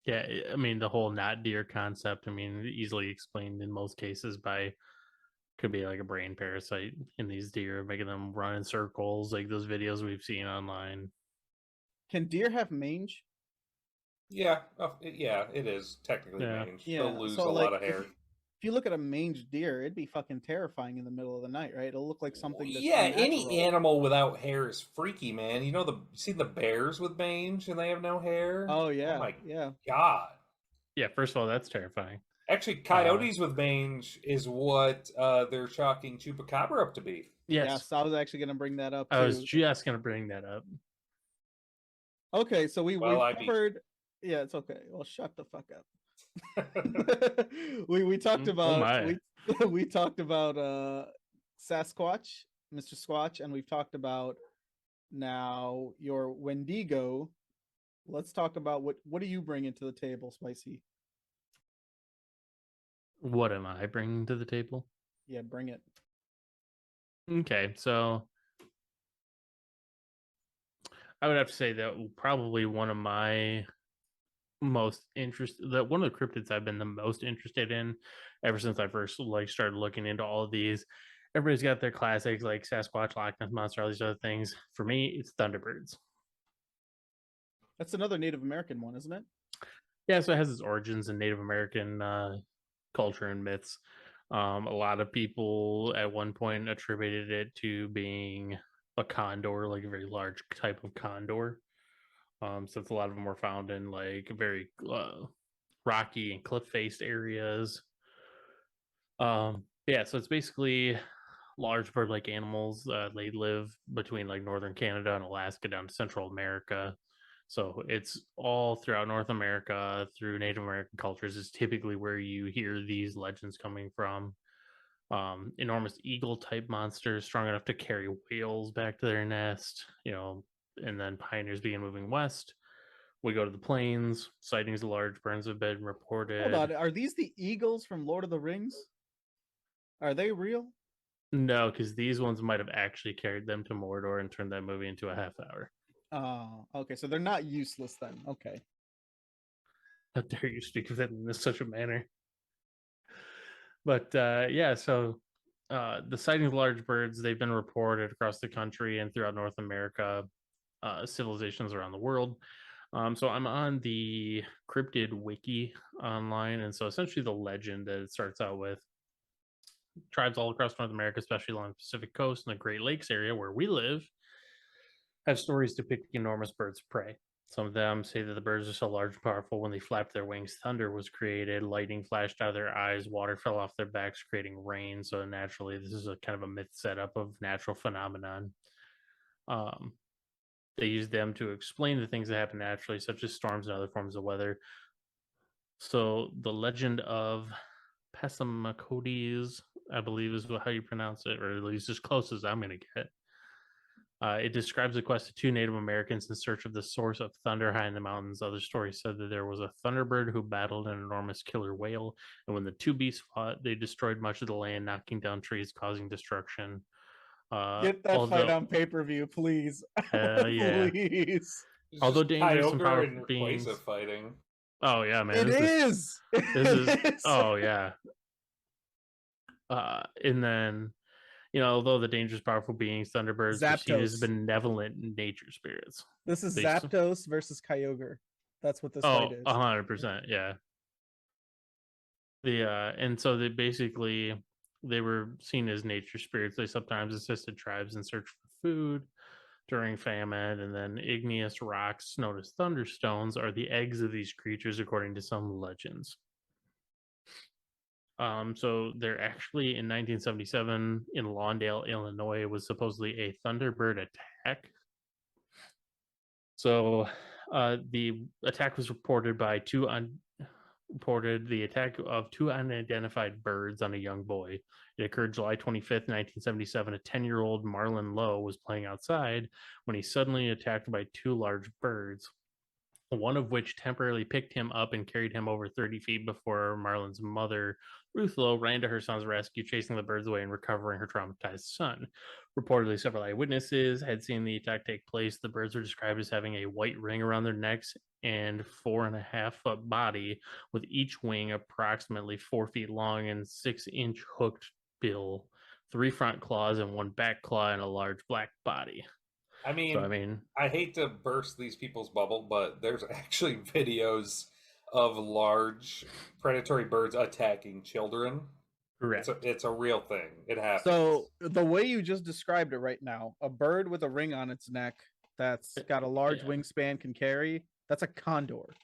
yeah, I mean the whole not deer concept, I mean, easily explained in most cases by could be like a brain parasite in these deer, making them run in circles, like those videos we've seen online. Can deer have mange? Yeah, yeah, it is technically Yeah. mange. Yeah, They'll lose so a like lot of hair. if you look at a mange deer, it'd be fucking terrifying in the middle of the night, right? It'll look like something that's Yeah, unnatural. any animal without hair is freaky, man. You know see the bears with mange and they have no hair? Oh yeah, Oh my yeah. god. Yeah, first of all, that's terrifying. Actually, coyotes with mange is what they're chalking chupacabra up to be. Yes. I was actually gonna bring that up too. I was just gonna bring that up. Okay, so we've I beat covered. Yeah, it's okay. Well, shut the fuck up. we talked about we talked about Sasquatch, Mr. Squatch, and we've talked about now your Wendigo. Let's talk about what do you bring into the table, Spicy? What am I bringing to the table? Yeah, bring it. Okay, so I would have to say that probably one of my most interested, that one of the cryptids I've been the most interested in ever since I first like started looking into all of these. Everybody's got their classics like Sasquatch, Loch Ness Monster, all these other things. For me, it's Thunderbirds. That's another Native American one, isn't it? Yeah, so it has its origins in Native American culture and myths. A lot of people at one point attributed it to being a condor, like a very large type of condor. Since a lot of them were found in like very rocky and cliff-faced areas. Yeah, so it's basically large bird-like animals. They live between like northern Canada and Alaska down to Central America. So it's all throughout North America, through Native American cultures is typically where you hear these legends coming from. Enormous eagle type monsters strong enough to carry whales back to their nest, you know, and then pioneers began moving west. We go to the plains, sightings of large birds have been reported. Hold on, are these the eagles from Lord of the Rings? Are they real? No, because these ones might have actually carried them to Mordor and turned that movie into a half hour. Oh, okay, so they're not useless then. Okay. How dare you speak of it in such a manner? But yeah, so the sightings of large birds, they've been reported across the country and throughout North America, civilizations around the world. So I'm on the cryptid wiki online, and so essentially the legend that it starts out with: tribes all across North America, especially along the Pacific coast and the Great Lakes area where we live, have stories depicting enormous birds of prey. Some of them say that the birds are so large and powerful when they flapped their wings, thunder was created, lightning flashed out of their eyes, water fell off their backs, creating rain. So naturally, this is a kind of a myth setup of natural phenomenon. They use them to explain the things that happen naturally, such as storms and other forms of weather. So the legend of Passamaquoddies, I believe is how you pronounce it, or at least as close as I'm going to get. It describes the quest of two Native Americans in search of the source of thunder high in the mountains. Other stories said that there was a thunderbird who battled an enormous killer whale, and when the two beasts fought, they destroyed much of the land, knocking down trees, causing destruction. Get that fight on pay-per-view, please. Yeah. Please. Although dangerous and powerful in beings, place of fighting. Oh yeah, man. It is. This is It is. oh yeah. And then, although the dangerous, powerful beings, Thunderbirds were seen as Zapdos. benevolent nature spirits. This is They Zapdos versus Kyogre. That's what this fight Oh, is. 100%, yeah. And so they were seen as nature spirits. They sometimes assisted tribes in search for food during famine, and then igneous rocks known as thunderstones are the eggs of these creatures, according to some legends. So they're actually in 1977 in Lawndale, Illinois, was supposedly a Thunderbird attack. So the attack was reported by the attack of two unidentified birds on a young boy. It occurred July 25th, 1977. A 10-year-old Marlon Lowe was playing outside when he suddenly attacked by two large birds, one of which temporarily picked him up and carried him over 30 feet before Marlon's mother, Ruth Lowe, ran to her son's rescue, chasing the birds away and recovering her traumatized son. Reportedly, several eyewitnesses had seen the attack take place. The birds were described as having a white ring around their necks and 4.5-foot body, with each wing approximately 4 feet long and 6-inch hooked bill, 3 front claws and 1 back claw, and a large black body. I mean, I hate to burst these people's bubble, but there's actually videos of large predatory birds attacking children. Correct. It's a real thing. It happens. So the way you just described it right now, a bird with a ring on its neck that's got a large wingspan can carry, that's a condor.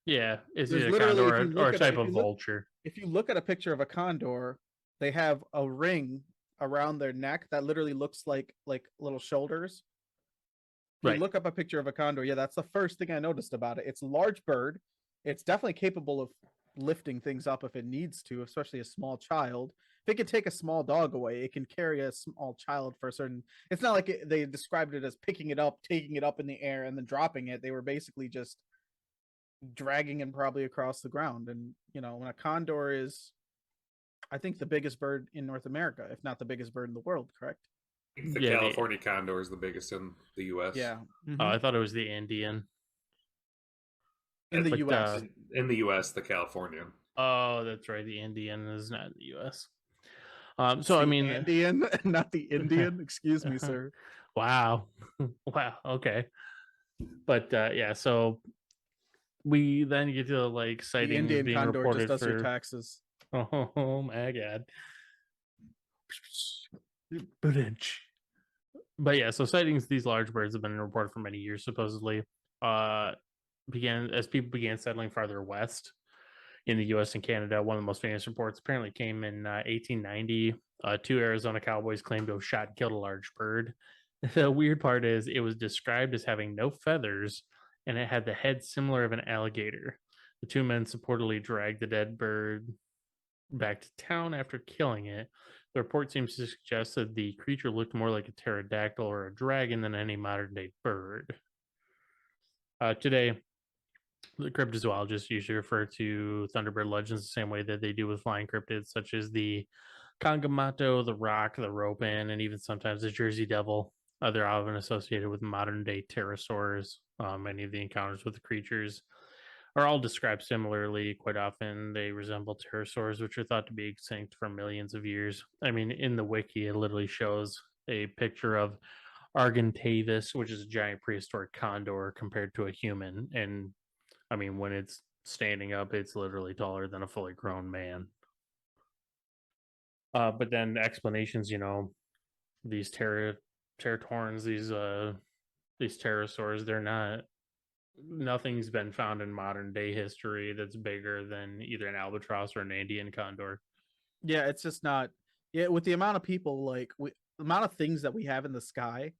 Yeah, it's There's a literally, condor or a type of vulture. If you look at a picture of a condor, they have a ring around their neck that literally looks like little shoulders. If you look up a picture of a condor, yeah, that's the first thing I noticed about it. It's a large bird. It's definitely capable of lifting things up if it needs to, especially a small child. If it can take a small dog away, it can carry a small child for a certain. It's not like they described it as picking it up, taking it up in the air, and then dropping it. They were basically just dragging it probably across the ground. And when a condor is, I think, the biggest bird in North America, if not the biggest bird in the world, correct? The California condor is the biggest in the U.S. Yeah. Mm-hmm. I thought it was the Andean. In the U.S. In the U.S., the California. Oh, that's right. The Andean is not in the U.S. Andean, not the Indian. Excuse me, sir. Wow. Wow. Okay. But so we then get to sightings the Indian being condor reported just does your taxes. Oh my god. But yeah, so sightings of these large birds have been reported for many years, supposedly. Began as people began settling farther west in the U.S. and Canada. One of the most famous reports apparently came in 1890. 2 Arizona cowboys claimed to have shot and killed a large bird. The weird part is it was described as having no feathers, and it had the head similar of an alligator. The 2 men supposedly dragged the dead bird back to town after killing it. The report seems to suggest that the creature looked more like a pterodactyl or a dragon than any modern-day bird. Today, the cryptozoologists usually refer to Thunderbird legends the same way that they do with flying cryptids, such as the Kangamato, the Rock, the Ropen, and even sometimes the Jersey Devil. They're often associated with modern-day pterosaurs. Many of the encounters with the creatures are all described similarly. Quite often, they resemble pterosaurs, which are thought to be extinct for millions of years. I mean, in the wiki, it literally shows a picture of Argentavis, which is a giant prehistoric condor compared to a human. And I mean, when it's standing up, it's literally taller than a fully grown man. But then explanations, these teratorns, these pterosaurs, they're not. Nothing's been found in modern day history that's bigger than either an albatross or an Andean condor. Yeah, it's just not. Yeah, with the amount of people, the amount of things that we have in the sky,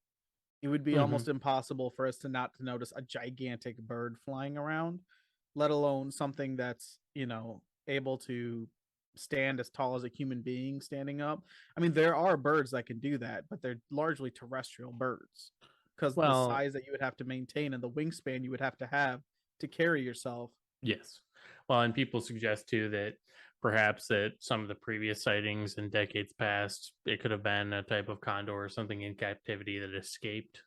it would be almost impossible for us to notice a gigantic bird flying around, let alone something that's able to stand as tall as a human being standing up. I mean, there are birds that can do that, but they're largely terrestrial birds because the size that you would have to maintain and the wingspan you would have to carry yourself. Yes. Well, and people suggest too that perhaps that some of the previous sightings in decades past, it could have been a type of condor or something in captivity that escaped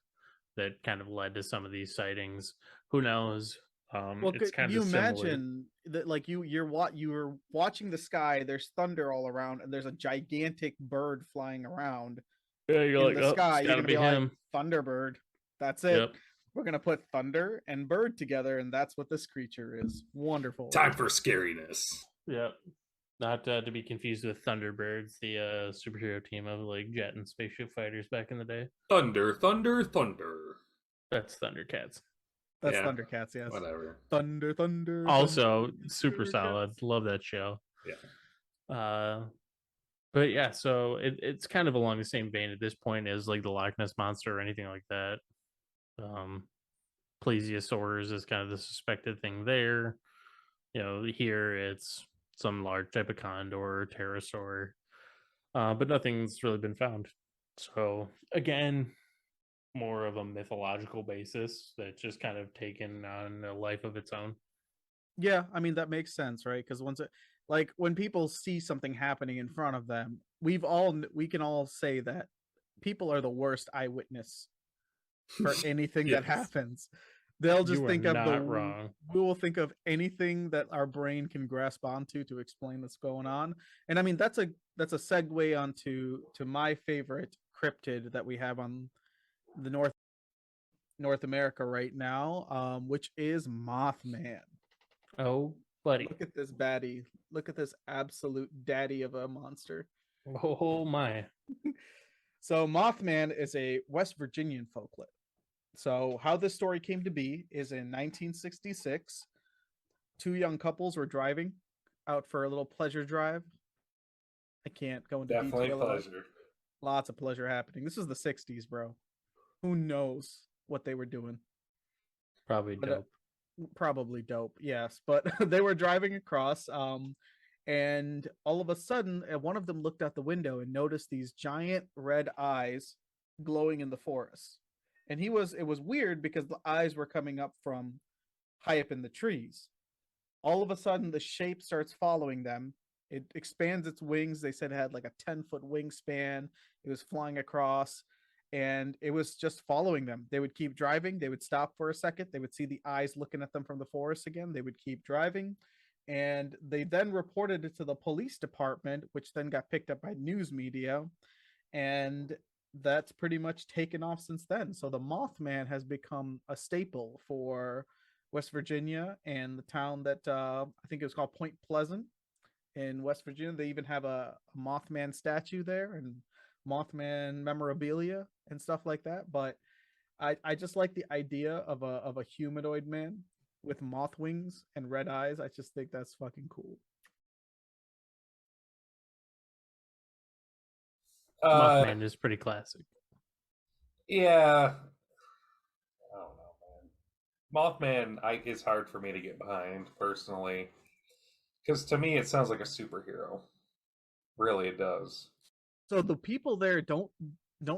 that kind of led to some of these sightings. Who knows? Well, It's could kind you of similar. imagine that? Like you're watching the sky. There's thunder all around, and there's a gigantic bird flying around Yeah, you're in like, the oh, sky. it's You're got to gonna be be like, him. Thunderbird. That's it. Yep. We're gonna put thunder and bird together, and that's what this creature is. Wonderful. Time for scariness. Yep. Not to be confused with Thunderbirds, the superhero team of like jet and spaceship fighters back in the day. Thunder, thunder, thunder. That's Thundercats. That's Yeah, Thundercats. Yes. whatever. Thunder, thunder. Also, thunder, super Thundercats. solid. Love that show. Yeah. But yeah, so it's kind of along the same vein at this point as like the Loch Ness monster or anything like that. Plesiosaurs is kind of the suspected thing there. Here it's some large type of condor or pterosaur, but nothing's really been found. So again, more of a mythological basis that's just kind of taken on a life of its own. Yeah, I mean that makes sense, right? Because when people see something happening in front of them, we can all say that people are the worst eyewitness for anything that Yes. happens. They'll just You are think of not wrong. We will think of anything that our brain can grasp onto to explain what's going on. And I mean that's a segue onto my favorite cryptid that we have on the North America right now, which is Mothman. Oh, buddy. Look at this baddie. Look at this absolute daddy of a monster. Oh my. So Mothman is a West Virginian folklet. So how this story came to be is in 1966, two young couples were driving out for a little pleasure drive. I can't go into Definitely detail. pleasure. Lots of pleasure happening. This is the 60s, bro. Who knows what they were doing? Probably dope. Probably dope, yes. But they were driving across, and all of a sudden, one of them looked out the window and noticed these giant red eyes glowing in the forest. And it was weird because the eyes were coming up from high up in the trees. All of a sudden, the shape starts following them. It expands its wings. They said it had like a 10-foot wingspan. It was flying across, and it was just following them. They would keep driving. They would stop for a second. They would see the eyes looking at them from the forest again. They would keep driving. And they then reported it to the police department, which then got picked up by news media. And that's pretty much taken off since then. So the Mothman has become a staple for West Virginia and the town that I think it was called Point Pleasant in West Virginia. They even have a Mothman statue there and Mothman memorabilia and stuff like that. But I just like the idea of a humanoid man with moth wings and red eyes. I just think that's fucking cool. Mothman is pretty classic. Yeah. I don't know, man. Mothman is hard for me to get behind, personally. Because to me, it sounds like a superhero. Really, it does. So the people there don't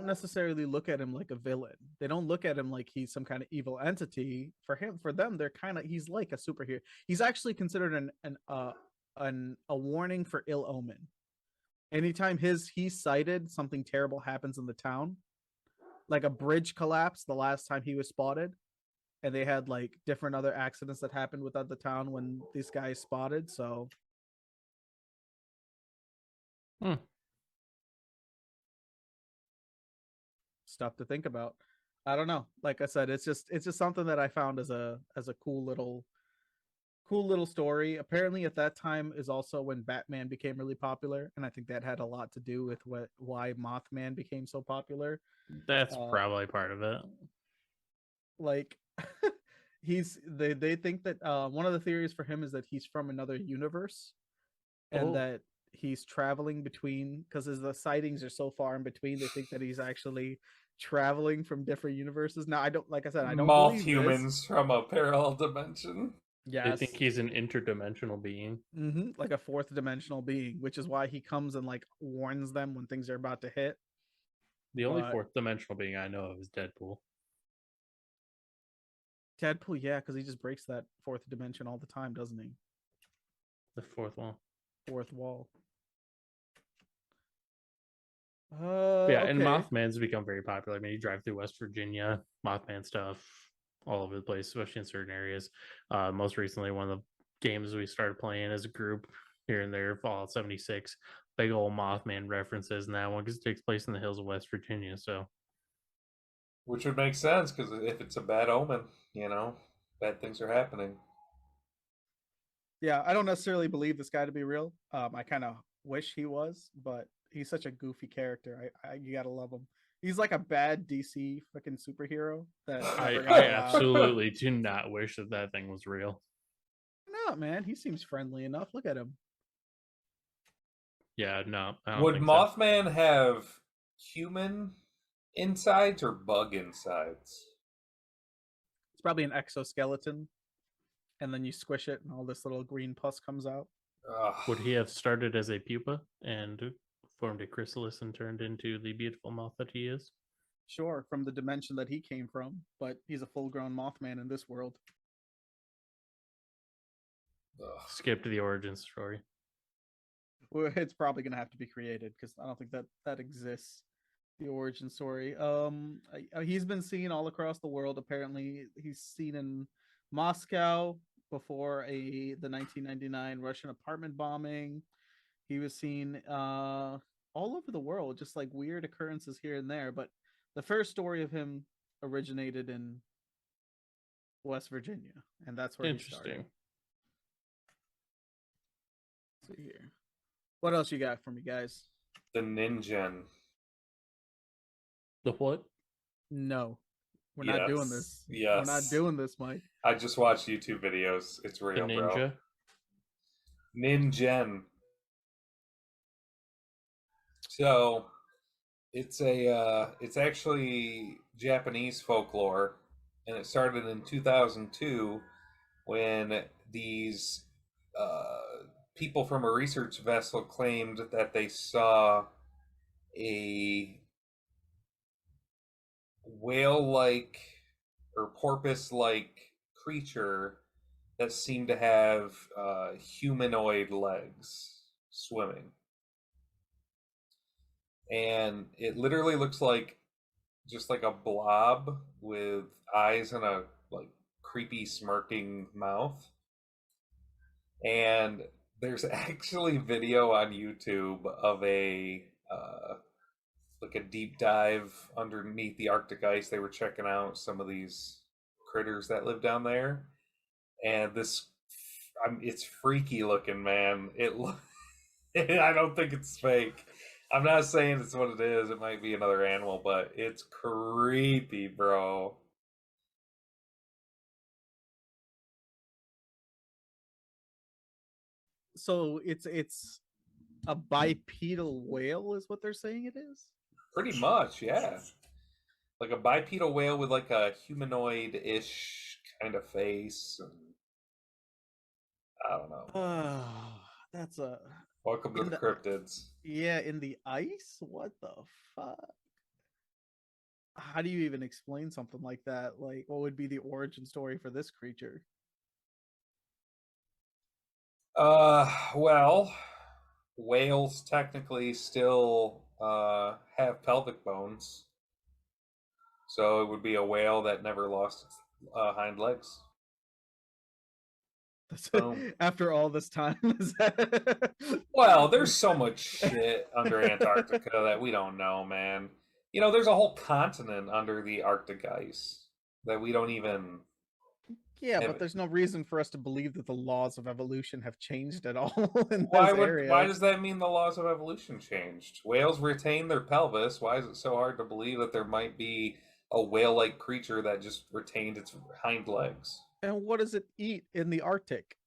necessarily look at him like a villain. They don't look at him like he's some kind of evil entity. For them, they're he's like a superhero. He's actually considered a warning for ill omen. Anytime he's sighted, something terrible happens in the town. Like a bridge collapsed the last time he was spotted, and they had like different other accidents that happened within the town when these guys spotted. So stuff to think about. I don't know. Like I said, it's just something that I found as a cool little story. Apparently at that time is also when Batman became really popular, and I think that had a lot to do with why Mothman became so popular. That's probably part of it. Like they think that one of the theories for him is that he's from another universe, and that he's traveling between, because the sightings are so far in between, they think that he's actually traveling from different universes. Now I don't moth humans from a parallel dimension. Yeah, they think he's an interdimensional being. Like a fourth dimensional being, which is why he comes and like warns them when things are about to hit. The only fourth dimensional being I know of is Deadpool. Deadpool, yeah, because he just breaks that fourth dimension all the time, doesn't he? The fourth wall. Fourth wall. Yeah, okay. And Mothman's become very popular. I mean, you drive through West Virginia, Mothman stuff all over the place, especially in certain areas. Most recently, one of the games we started playing as a group here and there, Fallout 76, big old Mothman references in that one because it takes place in the hills of West Virginia. So, Which would make sense because if it's a bad omen, bad things are happening. Yeah, I don't necessarily believe this guy to be real. I kind of wish he was, but he's such a goofy character. You gotta love him. He's like a bad DC fucking superhero that never got I allowed. absolutely do not wish that thing was real. No, man, he seems friendly enough. Look at him. Yeah, no. I don't Would think Mothman have human insides or bug insides? It's probably an exoskeleton, and then you squish it, and all this little green pus comes out. Ugh. Would he have started as a pupa and formed a chrysalis and turned into the beautiful moth that he is? Sure, from the dimension that he came from, but he's a full-grown Mothman in this world. Ugh. Skip to the origin story. Well, it's probably gonna have to be created because I don't think that exists. The origin story. He's been seen all across the world. Apparently, he's seen in Moscow before the 1999 Russian apartment bombing. He was seen all over the world, just like weird occurrences here and there. But the first story of him originated in West Virginia, and that's where he started. Let's see here. What else you got for me, guys? The Ninja. The what? No, we're not doing this. Yes. We're not doing this, Mike. I just watched YouTube videos. It's real, the ninja? bro. Ninja. So it's actually Japanese folklore, and it started in 2002 when these people from a research vessel claimed that they saw a whale-like or porpoise-like creature that seemed to have humanoid legs swimming. And it literally looks like just like a blob with eyes and a like creepy smirking mouth. And there's actually video on YouTube of a like a deep dive underneath the Arctic ice. They were checking out some of these critters that live down there, and it's freaky looking, man. I don't think it's fake. I'm not saying it's what it is. It might be another animal, but it's creepy, bro. So it's a bipedal whale, is what they're saying it is? Pretty much, yeah. Like a bipedal whale with like a humanoid-ish kind of face. And I don't know. Oh, that's a... Welcome to the cryptids. Yeah, in the ice? What the fuck? How do you even explain something like that? Like, what would be the origin story for this creature? Well, whales technically still have pelvic bones. So it would be a whale that never lost its hind legs. After all this time. Well, there's so much shit under Antarctica that we don't know, man. There's a whole continent under the Arctic ice that we don't even... Yeah, but there's no reason for us to believe that the laws of evolution have changed at all in why those areas. Why does that mean the laws of evolution changed? Whales retain their pelvis. Why is it so hard to believe that there might be a whale-like creature that just retained its hind legs? And what does it eat in the Arctic?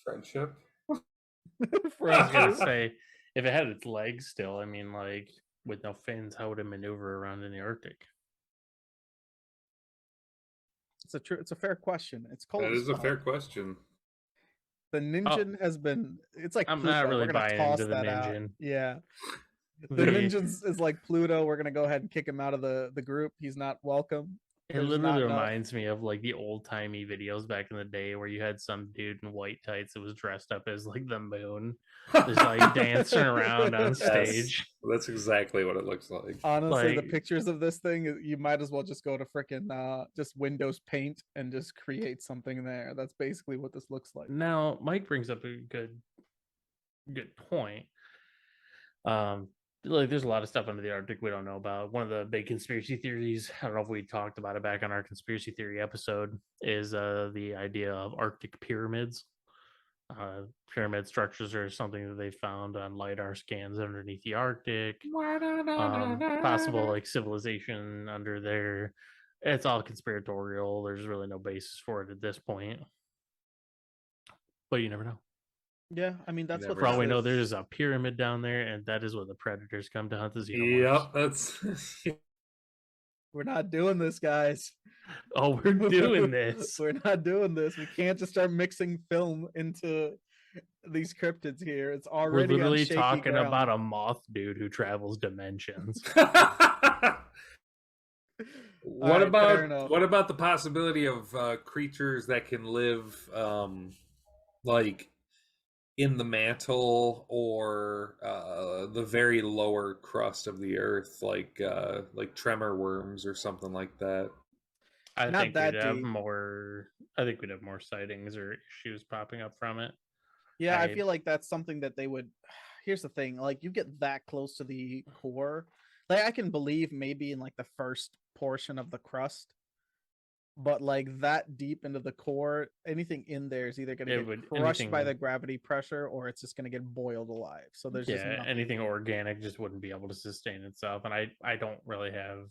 Friendship. I was gonna say, if it had its legs still, I mean, like with no fins, how would it maneuver around in the Arctic? It's a fair question. It's cold. That is a fair question. The Ninja has been... It's like I'm Pluto. not really We're gonna buying toss into the that out. Ninja. Yeah. The Ninja is like Pluto. We're gonna go ahead and kick him out of the group. He's not welcome. It There's literally not enough. reminds me of like the old timey videos back in the day where you had some dude in white tights that was dressed up as like the moon, just like dancing around on Yes, stage. that's exactly what it looks like. Honestly, the Like, pictures of this thing, you might as well just go to frickin' just Windows Paint and just create something there. That's basically what this looks like. now Mike brings up a good point. Like there's a lot of stuff under the Arctic we don't know about. One of the big conspiracy theories, I don't know if we talked about it back on our conspiracy theory episode, is the idea of Arctic pyramids. Pyramid structures are something that they found on lidar scans underneath the Arctic. Possible like civilization under there. It's all conspiratorial. There's really no basis for it at this point, but you never know. Yeah, I mean that's what never For all this we know, is. there's a pyramid down there, and that is where the predators come to hunt the Yep, xenomorphs. that's We're not doing this, guys. Oh, we're doing this. We're not doing this. We can't just start mixing film into these cryptids here. It's We're already on literally shaky talking ground. about a moth dude who travels dimensions. What Alright, fair about enough. what about the possibility of creatures that can live like in the mantle or the very lower crust of the earth, like tremor worms or something like that? I Not think that we'd have deep. more. I think we'd have more sightings or issues popping up from it. Yeah, I feel like that's something that they would. Here's the thing: like you get that close to the core, like I can believe maybe in like the first portion of the crust, but like that deep into the core, anything in there is either going to get crushed by the gravity pressure or it's just going to get boiled alive. So there's just nothing. Anything organic just wouldn't be able to sustain itself, and I don't really have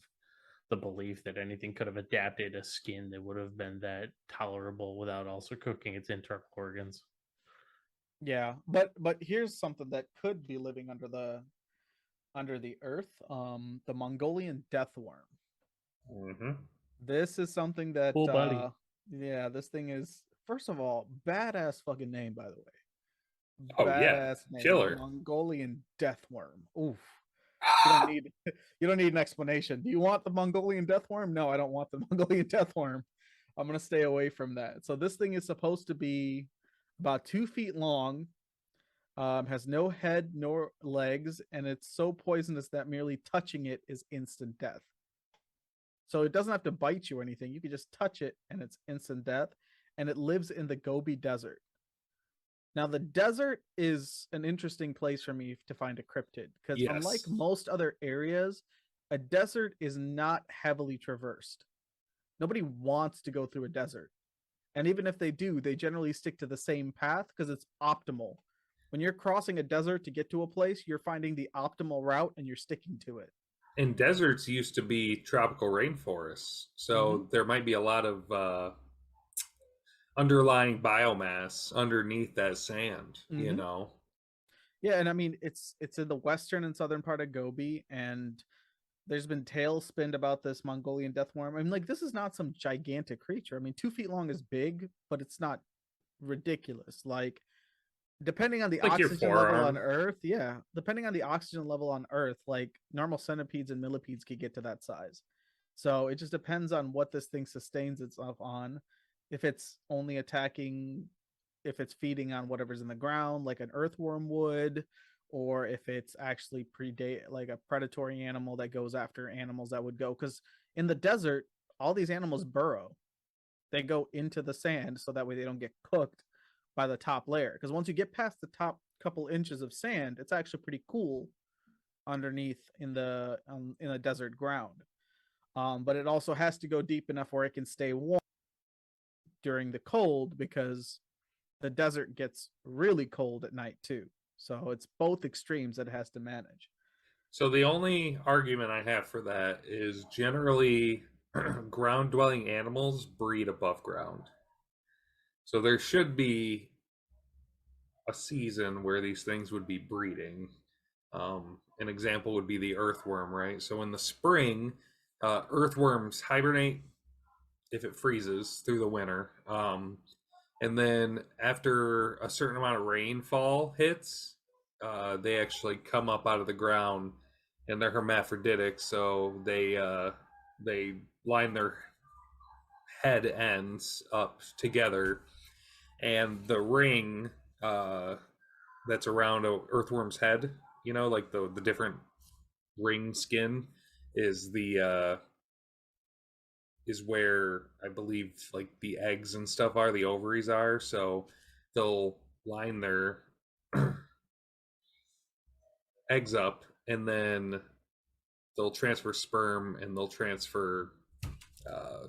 the belief that anything could have adapted a skin that would have been that tolerable without also cooking its internal organs. Yeah, but here's something that could be living under the earth. The Mongolian death worm. Mm-hmm. This is something that Cool buddy. Yeah, this thing is, first of all, badass fucking name, by the way. Oh yeah, Badass name. killer. Mongolian death worm. Oof. You don't need you don't need an explanation. Do you want the Mongolian death worm? No, I don't want the Mongolian death worm. I'm gonna stay away from that. So this thing is supposed to be about 2 feet long, has no head nor legs, and it's so poisonous that merely touching it is instant death. So it doesn't have to bite you or anything. You can just touch it and it's instant death. And it lives in the Gobi Desert. Now, the desert is an interesting place for me to find a cryptid because unlike most other areas, a desert is not heavily traversed. Nobody wants to go through a desert. And even if they do, they generally stick to the same path because it's optimal. When you're crossing a desert to get to a place, you're finding the optimal route and you're sticking to it. And deserts used to be tropical rainforests, so there might be a lot of underlying biomass underneath that sand, you know. Yeah, and I mean it's in the western and southern part of Gobi, and there's been tales spinned about this Mongolian death worm. I mean, like, this is not some gigantic creature. I mean, 2 feet long is big, but it's not ridiculous. Like, depending on the Like oxygen level on Earth, depending on the oxygen level on Earth, like normal centipedes and millipedes could get to that size. So it just depends on what this thing sustains itself on. If it's only attacking, if it's feeding on whatever's in the ground, like an earthworm would, or if it's actually like a predatory animal that goes after animals that would go. Because in the desert, all these animals burrow. They go into the sand so that way they don't get cooked by the top layer. Because once you get past the top couple inches of sand, it's actually pretty cool underneath in the desert ground. But it also has to go deep enough where it can stay warm during the cold, because the desert gets really cold at night too. So it's both extremes that it has to manage. So the only argument I have for that is generally ground dwelling animals breed above ground. So there should be a season where these things would be breeding. An example would be the earthworm, right? So in the spring, earthworms hibernate if it freezes through the winter. And then after a certain amount of rainfall hits, they actually come up out of the ground, and they're hermaphroditic, so they line their head ends up together, and the ring that's around a earthworm's head, you know, like the different ring skin, is the is where I believe like the eggs and stuff are, the ovaries are. So they'll line their eggs up, and then they'll transfer sperm, and uh,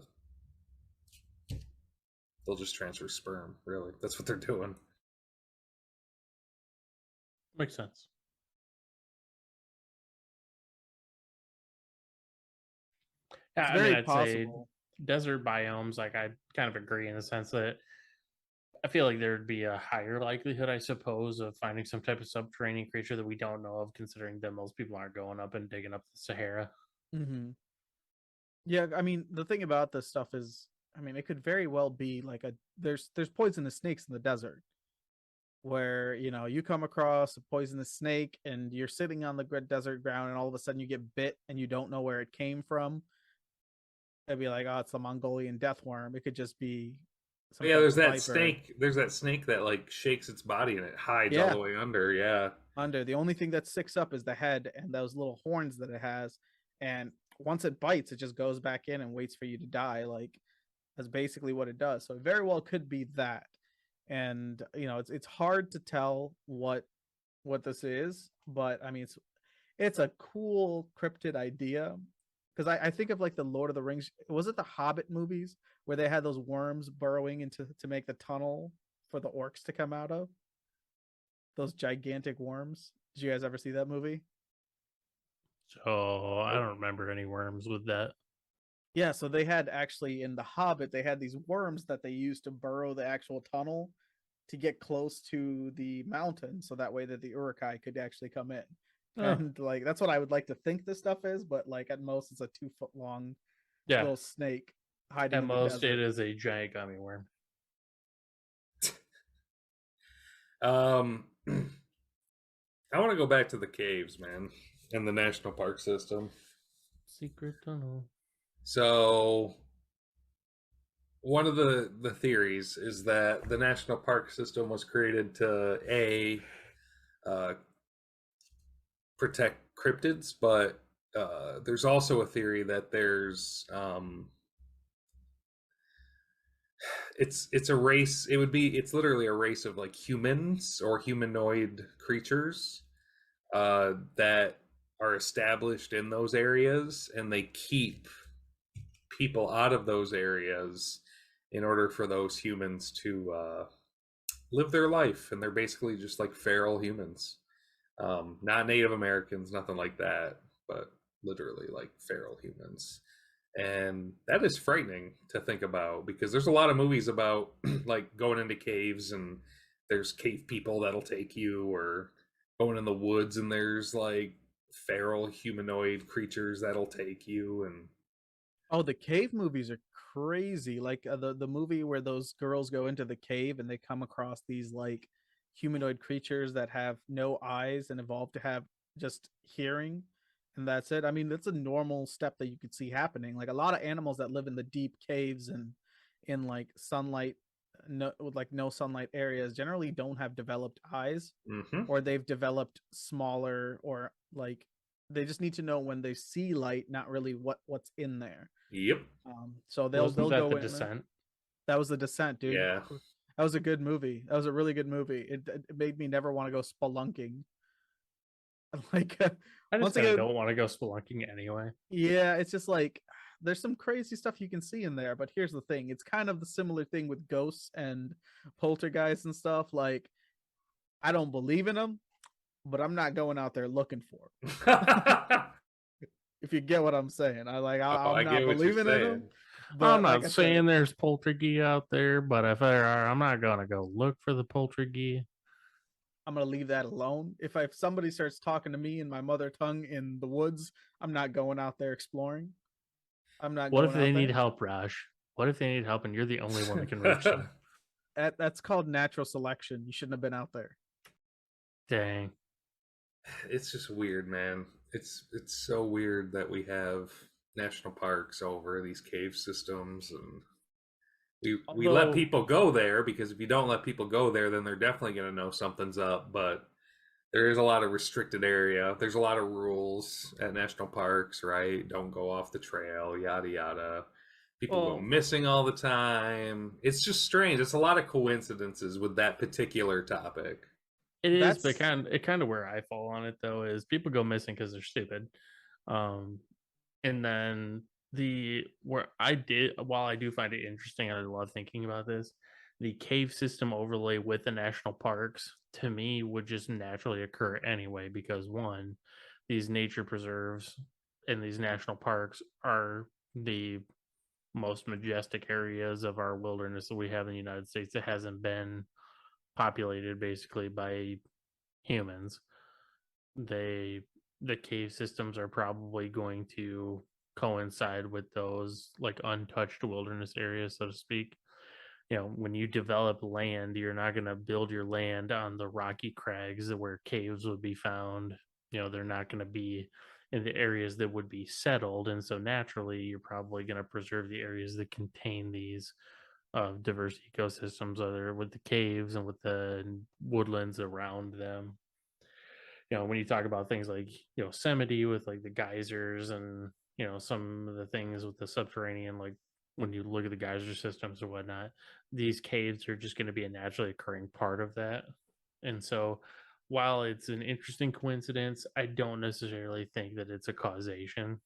they'll just transfer sperm. Really, that's what they're doing. Makes sense. Yeah, It's I mean, very I'd say possible. desert biomes, like I kind of agree in the sense that I feel like there'd be a higher likelihood, I suppose, of finding some type of subterranean creature that we don't know of, considering that most people aren't going up and digging up the Sahara. Hmm. Yeah, I mean, the thing about this stuff is, I mean, it could very well be like there's poisonous snakes in the desert where, you know, you come across a poisonous snake and you're sitting on the desert ground and all of a sudden you get bit and you don't know where it came from. It'd be like, oh, it's the Mongolian death worm. It could just be some But yeah, type there's of that viper. snake. There's that snake that like shakes its body and it hides all Yeah, the way under. Yeah. under. The only thing that sticks up is the head and those little horns that it has. And once it bites, it just goes back in and waits for you to die. Like that's basically what it does. So it very well could be that. And you know, it's hard to tell what this is, but I mean, it's a cool cryptid idea because I think of like the Lord of the Rings. Was it the Hobbit movies where they had those worms burrowing into to make the tunnel for the orcs to come out of? Those gigantic worms. Did you guys ever see that movie? So I Nope. don't remember any worms with that. Yeah, so they had actually in the Hobbit, they had these worms that they used to burrow the actual tunnel to get close to the mountain, so that way that the Urukai could actually come in. Oh, And like that's what I would like to think this stuff is, but like at most it's a 2 foot long yeah. little snake hiding At in the most, it desert. is a giant gummy worm. Um, I want to go back to the caves, man, and the national park system. Secret tunnel. So one of the theories is that the national park system was created to uh, protect cryptids, but there's also a theory that it's a race. It's literally a race of like humans or humanoid creatures that are established in those areas, and they keep people out of those areas in order for those humans to live their life. And they're basically just like feral humans, not Native Americans, nothing like that, but literally like feral humans. And that is frightening to think about because there's a lot of movies about like going into caves and there's cave people that'll take you, or going in the woods and there's like feral humanoid creatures that'll take you. And Oh, the cave movies are crazy. Like the movie where those girls go into the cave and they come across these like humanoid creatures that have no eyes and evolve to have just hearing, and that's it. I mean, that's a normal step that you could see happening. Like a lot of animals that live in the deep caves and in like sunlight, no, with like no sunlight areas, generally don't have developed eyes, mm-hmm. or they've developed smaller, or like they just need to know when they see light, not really what's in there. Yep. So Wasn't they'll that the go in there. descent? That was The Descent, dude. Yeah. That was a good movie. That was a really good movie. It made me never want to go spelunking. Like I just once kind of again, don't want to go spelunking anyway. yeah, it's just like there's some crazy stuff you can see in there. But here's the thing: it's kind of the similar thing with ghosts and poltergeists and stuff. Like I don't believe in them, but I'm not going out there looking for 'em. Oh, If you get what I'm saying, I'm I not get what you're believing in them. saying. I'm But like not I said, saying there's poltergeist out there, but if there are, I'm not gonna go look for the poltergeist. I'm gonna leave that alone. If somebody starts talking to me in my mother tongue in the woods, I'm not going out there exploring. I'm not What if going they out need there. help, Raj? What if they need help and you're the only one that can reach them? That's called natural selection. You shouldn't have been out there. Dang. It's just weird, man. It's so weird that we have national parks over these cave systems, and We let Although, people go there because if you don't let people go there, then they're definitely going to know something's up. But there is a lot of restricted area. There's a lot of rules at national parks, right? Don't go off the trail, yada yada. People go well, missing all the time. It's just strange. It's a lot of coincidences with that particular topic. it is, but That's kind of where I fall on it though is people go missing because they're stupid. Um, and then where I did, while I do find it interesting, I love thinking about this. The cave system overlay with the national parks to me would just naturally occur anyway because one, these nature preserves and these national parks are the most majestic areas of our wilderness that we have in the United States that hasn't been populated basically by humans. They the cave systems are probably going to coincide with those like untouched wilderness areas, so to speak. When you develop land, you're not going to build your land on the rocky crags where caves would be found. They're not going to be in the areas that would be settled. And so naturally, you're probably going to preserve the areas that contain these diverse ecosystems, other with the caves and with the woodlands around them. When you talk about things like Yosemite with like the geysers and some of the things with the subterranean, like when you look at the geyser systems or whatnot, these caves are just going to be a naturally occurring part of that. And so while it's an interesting coincidence, I don't necessarily think that it's a causation.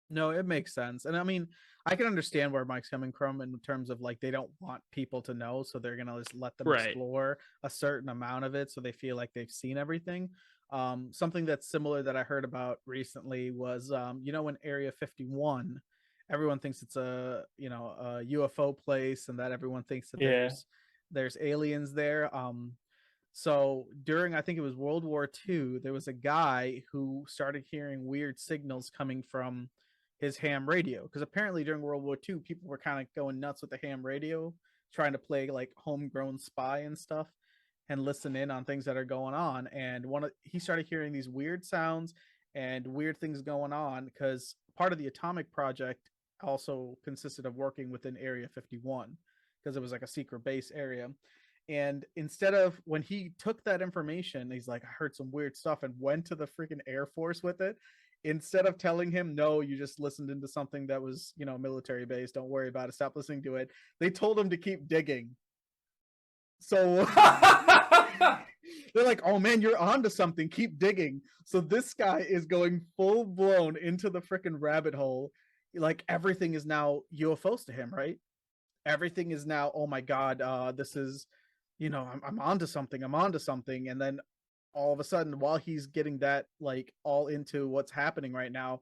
No, it makes sense. And I mean, I can understand where Mike's coming from in terms of like they don't want people to know, so they're gonna just let them Right. explore a certain amount of it so they feel like they've seen everything. Something that's similar that I heard about recently was in Area 51, everyone thinks it's a UFO place and that everyone thinks that Yeah. there's aliens there. So during, I think it was World War II, there was a guy who started hearing weird signals coming from his ham radio because apparently during World War II, people were kind of going nuts with the ham radio, trying to play like homegrown spy and stuff and listen in on things that are going on. And he started hearing these weird sounds and weird things going on because part of the atomic project also consisted of working within Area 51 because it was like a secret base area. And instead of when he took that information, he's like, I heard some weird stuff and went to the freaking Air Force with it. Instead of telling him, no, you just listened into something that was, military based, don't worry about it, stop listening to it. They told him to keep digging. So they're like, oh man, you're onto something, keep digging. So this guy is going full blown into the freaking rabbit hole. Like everything is now UFOs to him, right? Everything is now, oh my God, this is I'm onto something, and then all of a sudden while he's getting that like all into what's happening right now,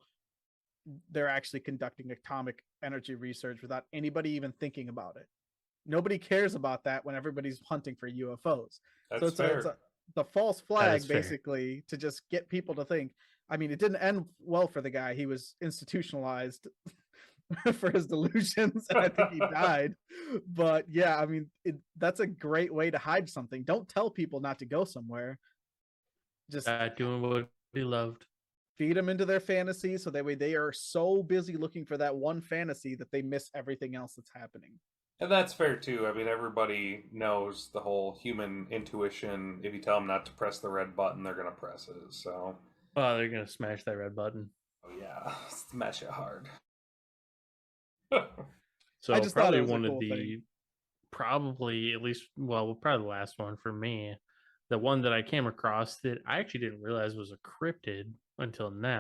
they're actually conducting atomic energy research without anybody even thinking about it. Nobody cares about that when everybody's hunting for UFOs. So That's it's fair. a the false That is flag fair. basically to just get people to think. I mean, it didn't end well for the guy. He was institutionalized for his delusions, and I think he died. But yeah, I mean, that's a great way to hide something. Don't tell people not to go somewhere. Just Doing what he loved. feed them into their fantasy so that way they are so busy looking for that one fantasy that they miss everything else that's happening. And that's fair too. I mean, everybody knows the whole human intuition. If you tell them not to press the red button, they're going to press it. So, Oh, they're going to smash that red button. oh yeah, smash it hard. I So just thought it probably was a one of cool thing. the probably at least well probably the last one for me, the one that I came across that I actually didn't realize was a cryptid until now.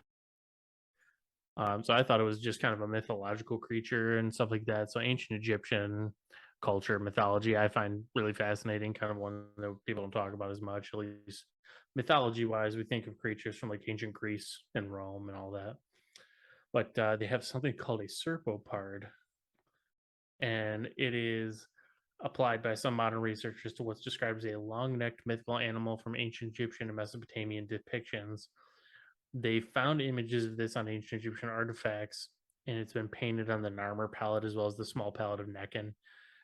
So I thought it was just kind of a mythological creature and stuff like that. So ancient Egyptian culture, mythology, I find really fascinating. Kind of one that people don't talk about as much, at least mythology wise. We think of creatures from like ancient Greece and Rome and all that, but they have something called a serpopard, and it is applied by some modern researchers to what's described as a long-necked mythical animal from ancient Egyptian and Mesopotamian depictions. They found images of this on ancient Egyptian artifacts, and it's been painted on the Narmer palette as well as the small palette of Nekhen.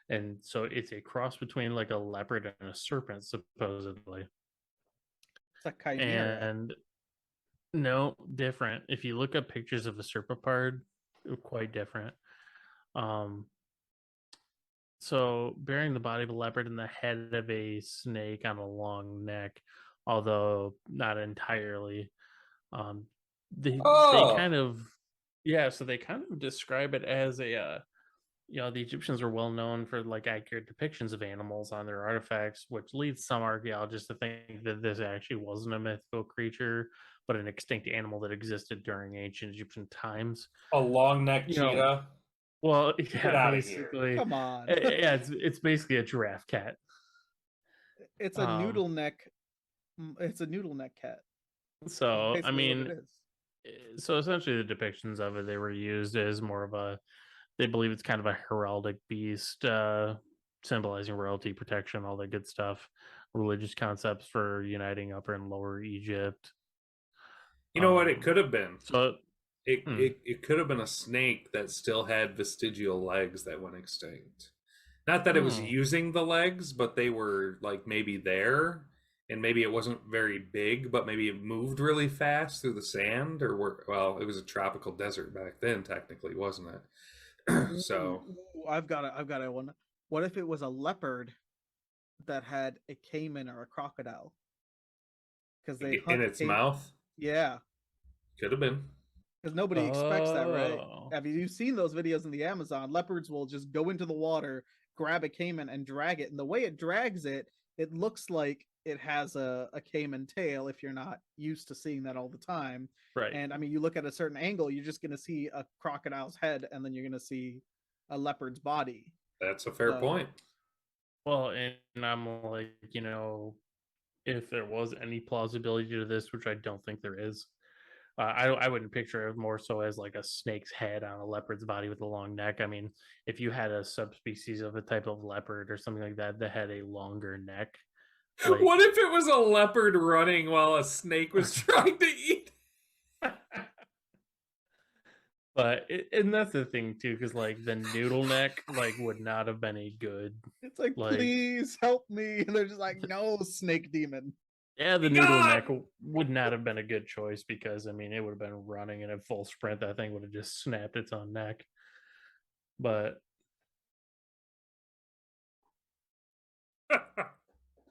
And so it's a cross between like a leopard and a serpent, supposedly. It's a chimera. And no, different. If you look up pictures of a serpopard, quite different. Um, So burying the body of a leopard and the head of a snake on a long neck, although not entirely. Um, they Oh, kind of, yeah. So they kind of describe it as a the Egyptians were well known for like accurate depictions of animals on their artifacts, which leads some archaeologists to think that this actually wasn't a mythical creature, but an extinct animal that existed during ancient Egyptian times. a long neck You know, cheetah. well, Get yeah, out of here. basically, Come on. yeah, it's basically a giraffe cat. It's a Um, noodle neck. It's a noodle neck cat. That's so I basically what it mean, is. so essentially the depictions of it they were used as more of a they believe it's kind of a heraldic beast, symbolizing royalty, protection, all that good stuff. Religious concepts for uniting Upper and Lower Egypt. You know what it could have been? So, It, hmm, it it could have been a snake that still had vestigial legs that went extinct. Not that it was hmm, using the legs, but they were like maybe there, and maybe it wasn't very big, but maybe it moved really fast through the sand, or well, it was a tropical desert back then, technically, wasn't it? Ooh, So I've got a one. What if it was a leopard that had a caiman or a crocodile? Because they in hunt its caiman. mouth, Yeah, could have been. because nobody expects that, right? oh, Have you seen those videos in the Amazon? Leopards will just go into the water, grab a caiman, and drag it. And the way it drags it, it looks like it has a caiman tail if you're not used to seeing that all the time. right. And I mean, you look at a certain angle, you're just going to see a crocodile's head, and then you're going to see a leopard's body. That's a fair So, point. Well, and I'm like, if there was any plausibility to this, which I don't think there is, I wouldn't picture it more so as like a snake's head on a leopard's body with a long neck. I mean, if you had a subspecies of a type of leopard or something like that that had a longer neck, like, What if it was a leopard running while a snake was trying to eat? but and that's the thing too, because like the noodle neck like would not have been a good it's like, like please help me. And they're just like, no, snake demon. yeah, the Be noodle neck gone! would not have been a good choice because I mean it would have been running and at full sprint that thing would have just snapped its own neck. But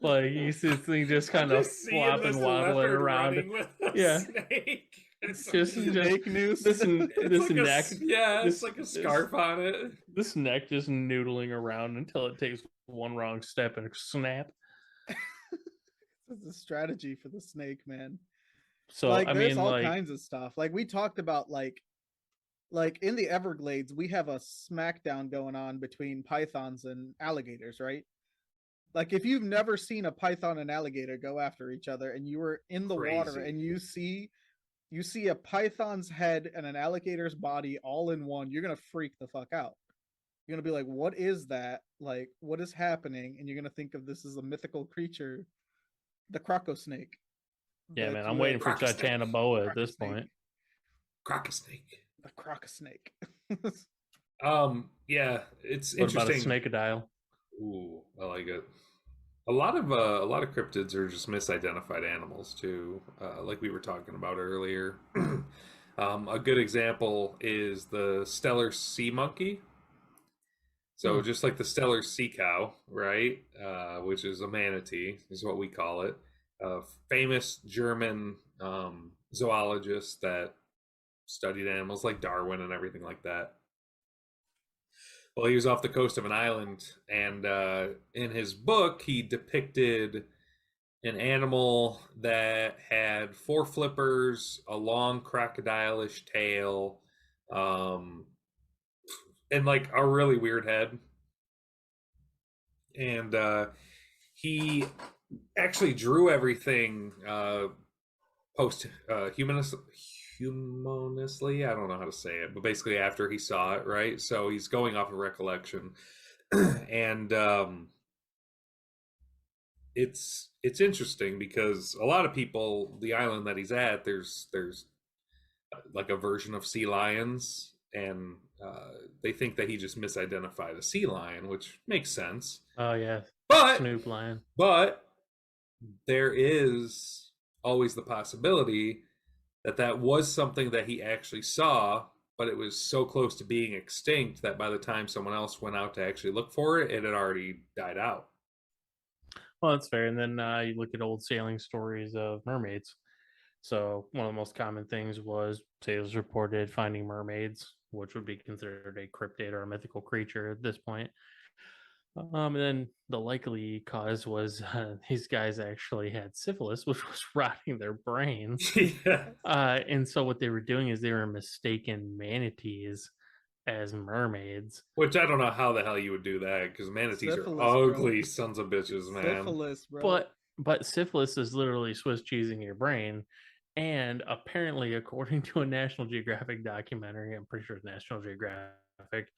like you see this thing just I'm kind of just seeing this flopping, wobbling leopard around. running with a Yeah, snake. It's just Snake noose. this it's like neck, it's like a scarf on it. this neck just noodling around until it takes one wrong step and snap. It's a strategy for the snake, man. So Like I there's mean, all like, kinds of stuff. Like we talked about like in the Everglades, we have a smackdown going on between pythons and alligators, right? Like if you've never seen a python and alligator go after each other and you were in the water Crazy. and you see a python's head and an alligator's body all in one, you're going to freak the fuck out. You're going to be like, "What is that? Like what is happening?" And you're going to think of this as a mythical creature, the croco snake yeah, that man, I'm you waiting had for Crocosnake. Titanoboa boa at croco this snake, point. Crocosnake. the croco snake. Yeah, it's What about a interesting. snakeadile? Ooh, I like it. A lot of cryptids are just misidentified animals too, like we were talking about earlier. A good example is the stellar sea monkey. So Hmm. just like the stellar sea cow, right? Which is a manatee, is what we call it. A famous German zoologist that studied animals like Darwin and everything like that. Well, he was off the coast of an island, and in his book, he depicted an animal that had four flippers, a long crocodile-ish tail, um, and like a really weird head. And he actually drew everything post humanously. I don't know how to say it, but basically after he saw it, right? So he's going off of recollection, and it's interesting because a lot of people, the island that he's at, there's like a version of sea lions, and they think that he just misidentified a sea lion, which makes sense. Oh yeah, But Snoop Lion. but there is always the possibility that that was something that he actually saw but it was so close to being extinct that by the time someone else went out to actually look for it, it had already died out. Well, that's fair. And then you look at old sailing stories of mermaids. So one of the most common things was sailors reported finding mermaids, which would be considered a cryptid or a mythical creature at this point. And then the likely cause was these guys actually had syphilis, which was rotting their brains. Yeah. And so what they were doing is they were mistaken manatees as mermaids. Which I don't know how the hell you would do that, because manatees Syphilis, are bro. ugly sons of bitches, man. Syphilis, bro. But syphilis is literally Swiss cheesing your brain. And apparently, according to a National Geographic documentary, I'm pretty sure it's National Geographic,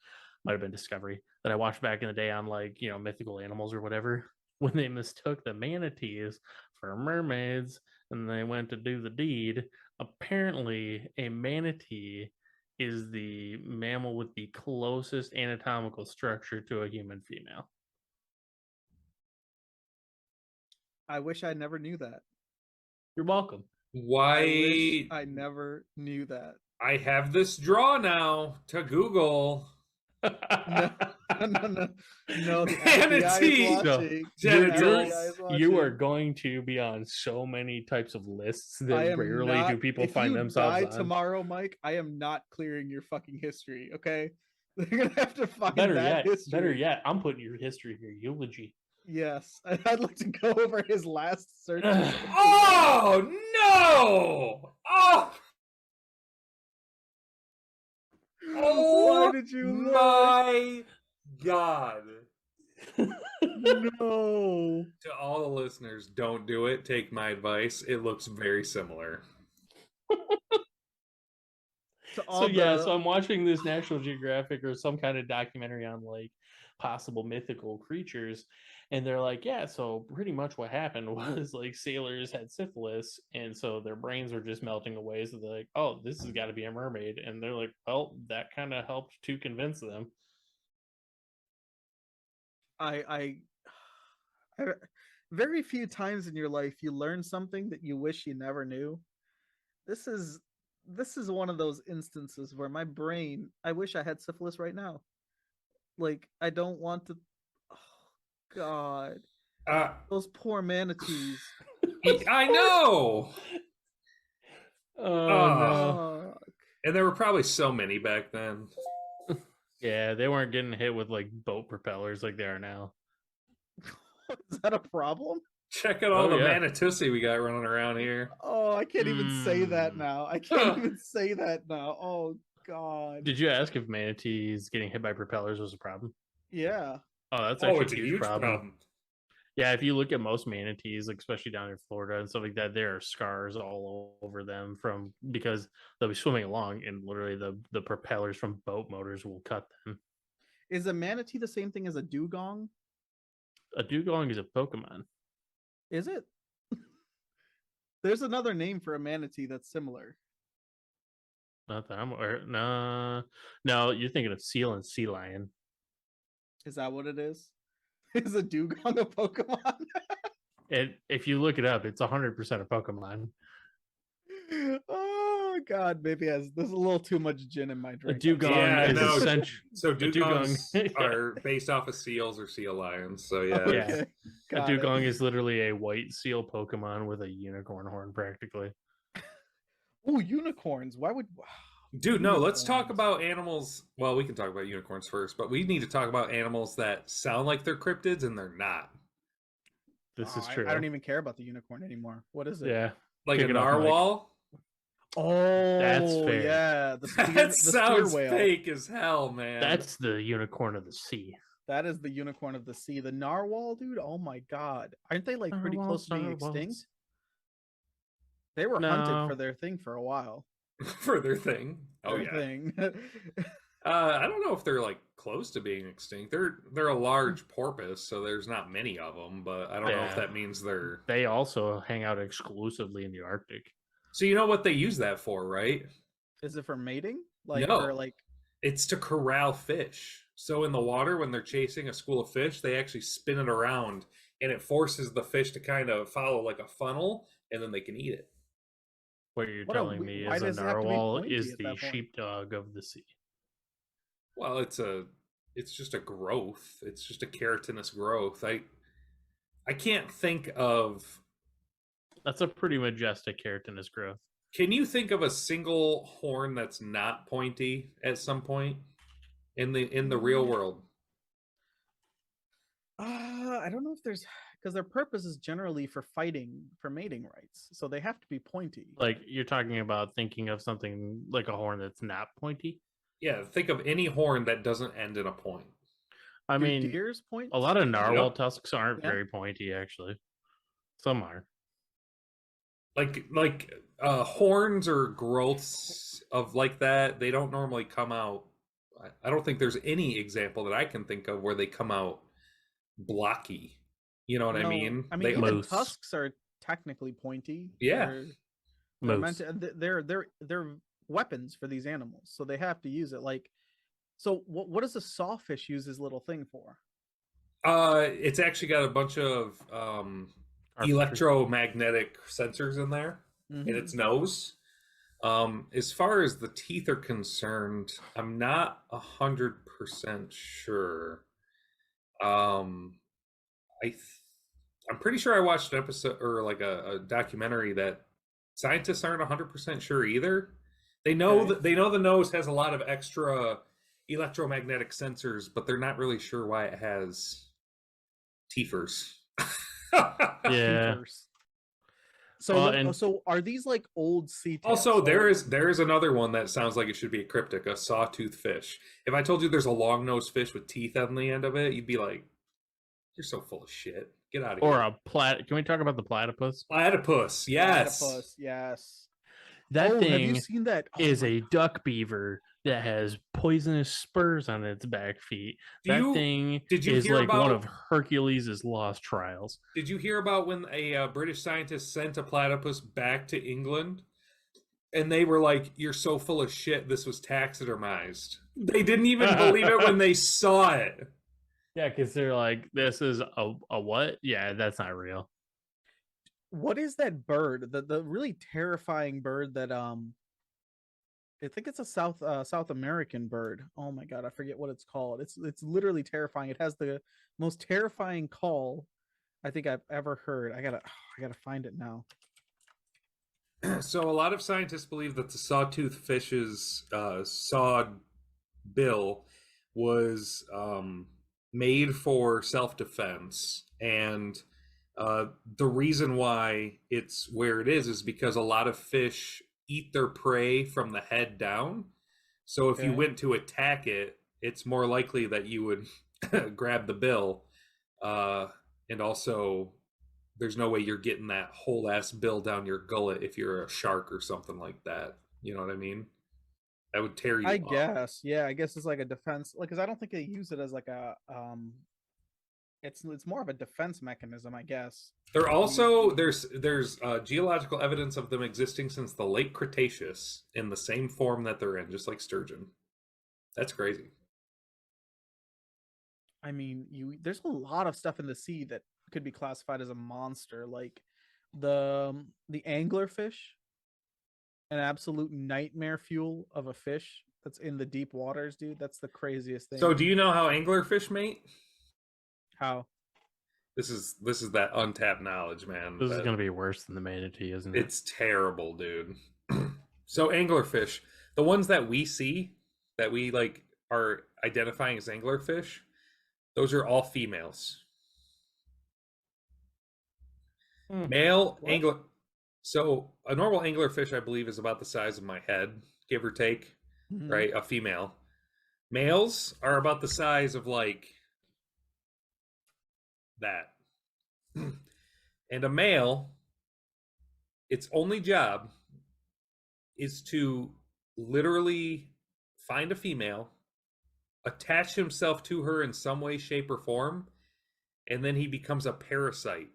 might have been Discovery, that I watched back in the day on like, mythical animals or whatever, when they mistook the manatees for mermaids and they went to do the deed. Apparently, a manatee is the mammal with the closest anatomical structure to a human female. I wish I never knew that. You're welcome. Why? I never knew that. I have this draw now to Google. No. The Manatee. FBI is watching. Genitals. You are going to be on so many types of lists that rarely do people find themselves die on. Tomorrow, Mike, I am not clearing your fucking history. Okay, they're gonna have to find Better that yet, history. I'm putting your history here. Eulogy. Yes, I'd like to go over his last search. Oh no! Oh! Why did you look? My God! No. To all the listeners, don't do it. Take my advice. It looks very similar. So I'm watching this National Geographic or some kind of documentary on like possible mythical creatures, and they're like, yeah, so pretty much what happened was like sailors had syphilis, and so their brains were just melting away. So they're like, oh, this has got to be a mermaid, and they're like, well, that kind of helped to convince them. I very few times in your life you learn something that you wish you never knew. This is one of those instances where my brain, I wish I had syphilis right now. Like, I don't want to. Oh God, those poor manatees. I know. Oh no. And there were probably so many back then. Yeah, they weren't getting hit with like boat propellers like they are now. Is that a problem? Check out all the Manatusi we got running around here. Oh, I can't even say that now. I can't even say that now. Oh God. Did you ask if manatees getting hit by propellers was a problem? Yeah. Oh, that's actually it's a huge problem. Yeah, if you look at most manatees, like especially down in Florida and stuff like that, there are scars all over them because they'll be swimming along and literally the propellers from boat motors will cut them. Is a manatee the same thing as a dugong? A dugong is a Pokemon. Is it? There's another name for a manatee that's similar. Not that I'm aware. No, you're thinking of seal and sea lion. Is that what it is? Is a dugong a Pokemon? And if you look it up, it's 100% a Pokemon. Oh God, maybe there's a little too much gin in my drink. A dugong is essential. So dugongs are based off of seals or sea lions. So yeah. Okay. A dugong is literally a white seal Pokemon with a unicorn horn, practically. Oh, unicorns! Why would? Dude, no, let's talk about animals. Well, we can talk about unicorns first, but we need to talk about animals that sound like they're cryptids and they're not. This is true. I don't even care about the unicorn anymore. What is it? Yeah. Like a narwhal? Oh, that's fair. Yeah. That sounds fake as hell, man. That's the unicorn of the sea. That is the unicorn of the sea. The narwhal, dude. Oh my God. Aren't they like pretty close to being extinct? They were hunted for their thing for a while. For their thing. Oh their yeah. Thing. I don't know if they're like close to being extinct. They're a large porpoise, so there's not many of them. But I don't know if that means they're. They also hang out exclusively in the Arctic. So you know what they use that for, right? Is it for mating? Like no. for like. It's to corral fish. So in the water, when they're chasing a school of fish, they actually spin it around, and it forces the fish to kind of follow like a funnel, and then they can eat it. What you're telling me why is a does it have to be narwhal pointy is at the that point? sheepdog of the sea. Well, it's just a growth. It's just a keratinous growth. I can't think of. That's a pretty majestic keratinous growth. Can you think of a single horn that's not pointy at some point in the real world? I don't know if there's, because their purpose is generally for fighting for mating rights, so they have to be pointy. Like you're talking about thinking of something like a horn that's not pointy. Yeah, think of any horn that doesn't end in a point. I Do mean, deers point? a lot of narwhal Yep. tusks aren't Yeah. very pointy, actually. Some are. Like horns or growths of like that, they don't normally come out. I don't think there's any example that I can think of where they come out blocky. You know what I No, mean? I mean, They, even Moose. tusks are technically pointy. Yeah. They're meant Moose. to. They're weapons for these animals, so they have to use it. Like, so what does a sawfish use his little thing for? it's actually got a bunch of Carpentry. electromagnetic sensors in there in Mhm. its nose. As far as the teeth are concerned, I'm not 100% sure. I'm pretty sure I watched an episode or like a documentary that scientists aren't 100% sure either. They know Okay. that they know the nose has a lot of extra electromagnetic sensors, but they're not really sure why it has teethers. Yeah. Teethers. So, Well, and- so are these like old sea tails? Also, there is another one that sounds like it should be a cryptic, a sawtooth fish. If I told you there's a long-nosed fish with teeth on the end of it, you'd be like, "You're so full of shit. Get out of Or here." a plat. Can we talk about the platypus? Platypus, yes. Platypus, yes. That Have you thing seen that? Oh is my a duck beaver that has poisonous spurs on its back feet. Do That you- thing did you is hear like one about- of Hercules' lost trials. Did you hear about when a British scientist sent a platypus back to England? And they were like, "You're so full of shit, this was taxidermized." They didn't even believe it when they saw it. Yeah, because they're like, this is a what? Yeah, that's not real. What is that bird? The really terrifying bird that I think it's a South American bird. Oh my god, I forget what it's called. It's literally terrifying. It has the most terrifying call I think I've ever heard. I gotta find it now. So a lot of scientists believe that the sawtooth fish's sawed bill was made for self-defense, and the reason why it's where it is because a lot of fish eat their prey from the head down. So if you Okay. went to attack it, it's more likely that you would grab the bill, and also there's no way you're getting that whole ass bill down your gullet if you're a shark or something like that. You know what I mean? That would tear you I up. guess, yeah, I guess it's like a defense, like, because I don't think they use it as like a it's more of a defense mechanism, I guess. There also there's geological evidence of them existing since the late Cretaceous in the same form that they're in, just like sturgeon. That's crazy. I mean, there's a lot of stuff in the sea that could be classified as a monster, like the anglerfish, an absolute nightmare fuel of a fish that's in the deep waters, dude. That's the craziest thing. So do you know how anglerfish mate? How? This is that untapped knowledge, man. This is that- going to be worse than the manatee, isn't it? It's terrible, dude. So anglerfish, the ones that we see that we like are identifying as anglerfish, those are all females. Male What? angler. So a normal anglerfish, I believe, is about the size of my head, give or take, Mhm. right? A female. Males are about the size of like that. And a male, its only job is to literally find a female, attach himself to her in some way, shape, or form, and then he becomes a parasite.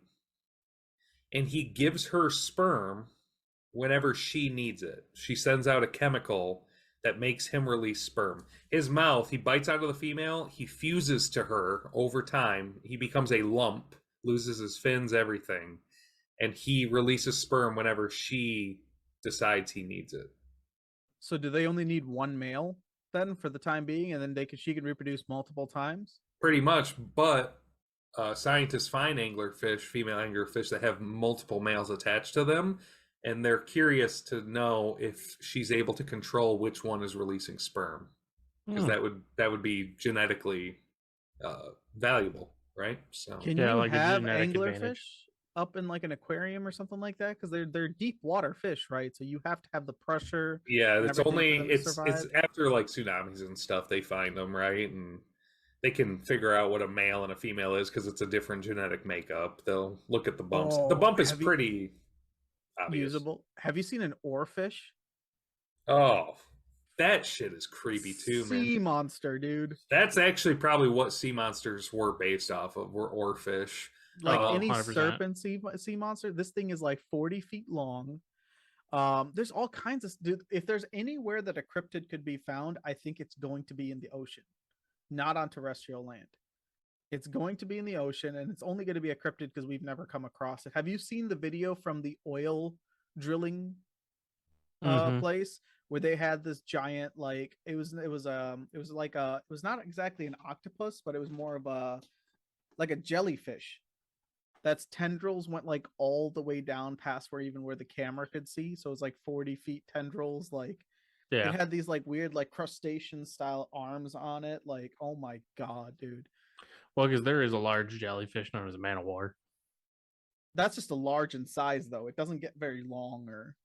And he gives her sperm whenever she needs it. She sends out a chemical that makes him release sperm. His mouth, he bites out of the female, he fuses to her over time. He becomes a lump, loses his fins, everything. And he releases sperm whenever she decides he needs it. So do they only need one male then for the time being, and then she can reproduce multiple times? Pretty much, but scientists find anglerfish, female anglerfish, that have multiple males attached to them, and they're curious to know if she's able to control which one is releasing sperm, because that would be genetically valuable, right? So Can Yeah, you like a have genetic anglerfish advantage. up in like an aquarium or something like that? Because they're deep water fish, right? So you have to have the pressure yeah, and it's everything only for them to survive. it's after like tsunamis and stuff they find them, right? And they can figure out what a male and a female is because it's a different genetic makeup. They'll look at the bumps. The Oh, bump is have you pretty obvious. usable? Have you seen an oarfish? Oh, that shit is creepy too, man. Sea monster, dude. That's actually probably what sea monsters were based off of, were oarfish. Like Oh, any 100%. serpent sea monster, this thing is like 40 feet long. There's all kinds of dude. If there's anywhere that a cryptid could be found, I think it's going to be in the ocean, not on terrestrial land. It's going to be in the ocean, and it's only going to be a cryptid because we've never come across it. Have you seen the video from the oil drilling Mhm. place where they had this giant, like it was like it was not exactly an octopus, but it was more of a like a jellyfish that's tendrils went like all the way down past where the camera could see. So it was like 40 feet tendrils. Like it Yeah. had these like weird like crustacean style arms on it. Like, oh my god, dude. Well, because there is a large jellyfish known as a man of war. That's just a large in size though. It doesn't get very long or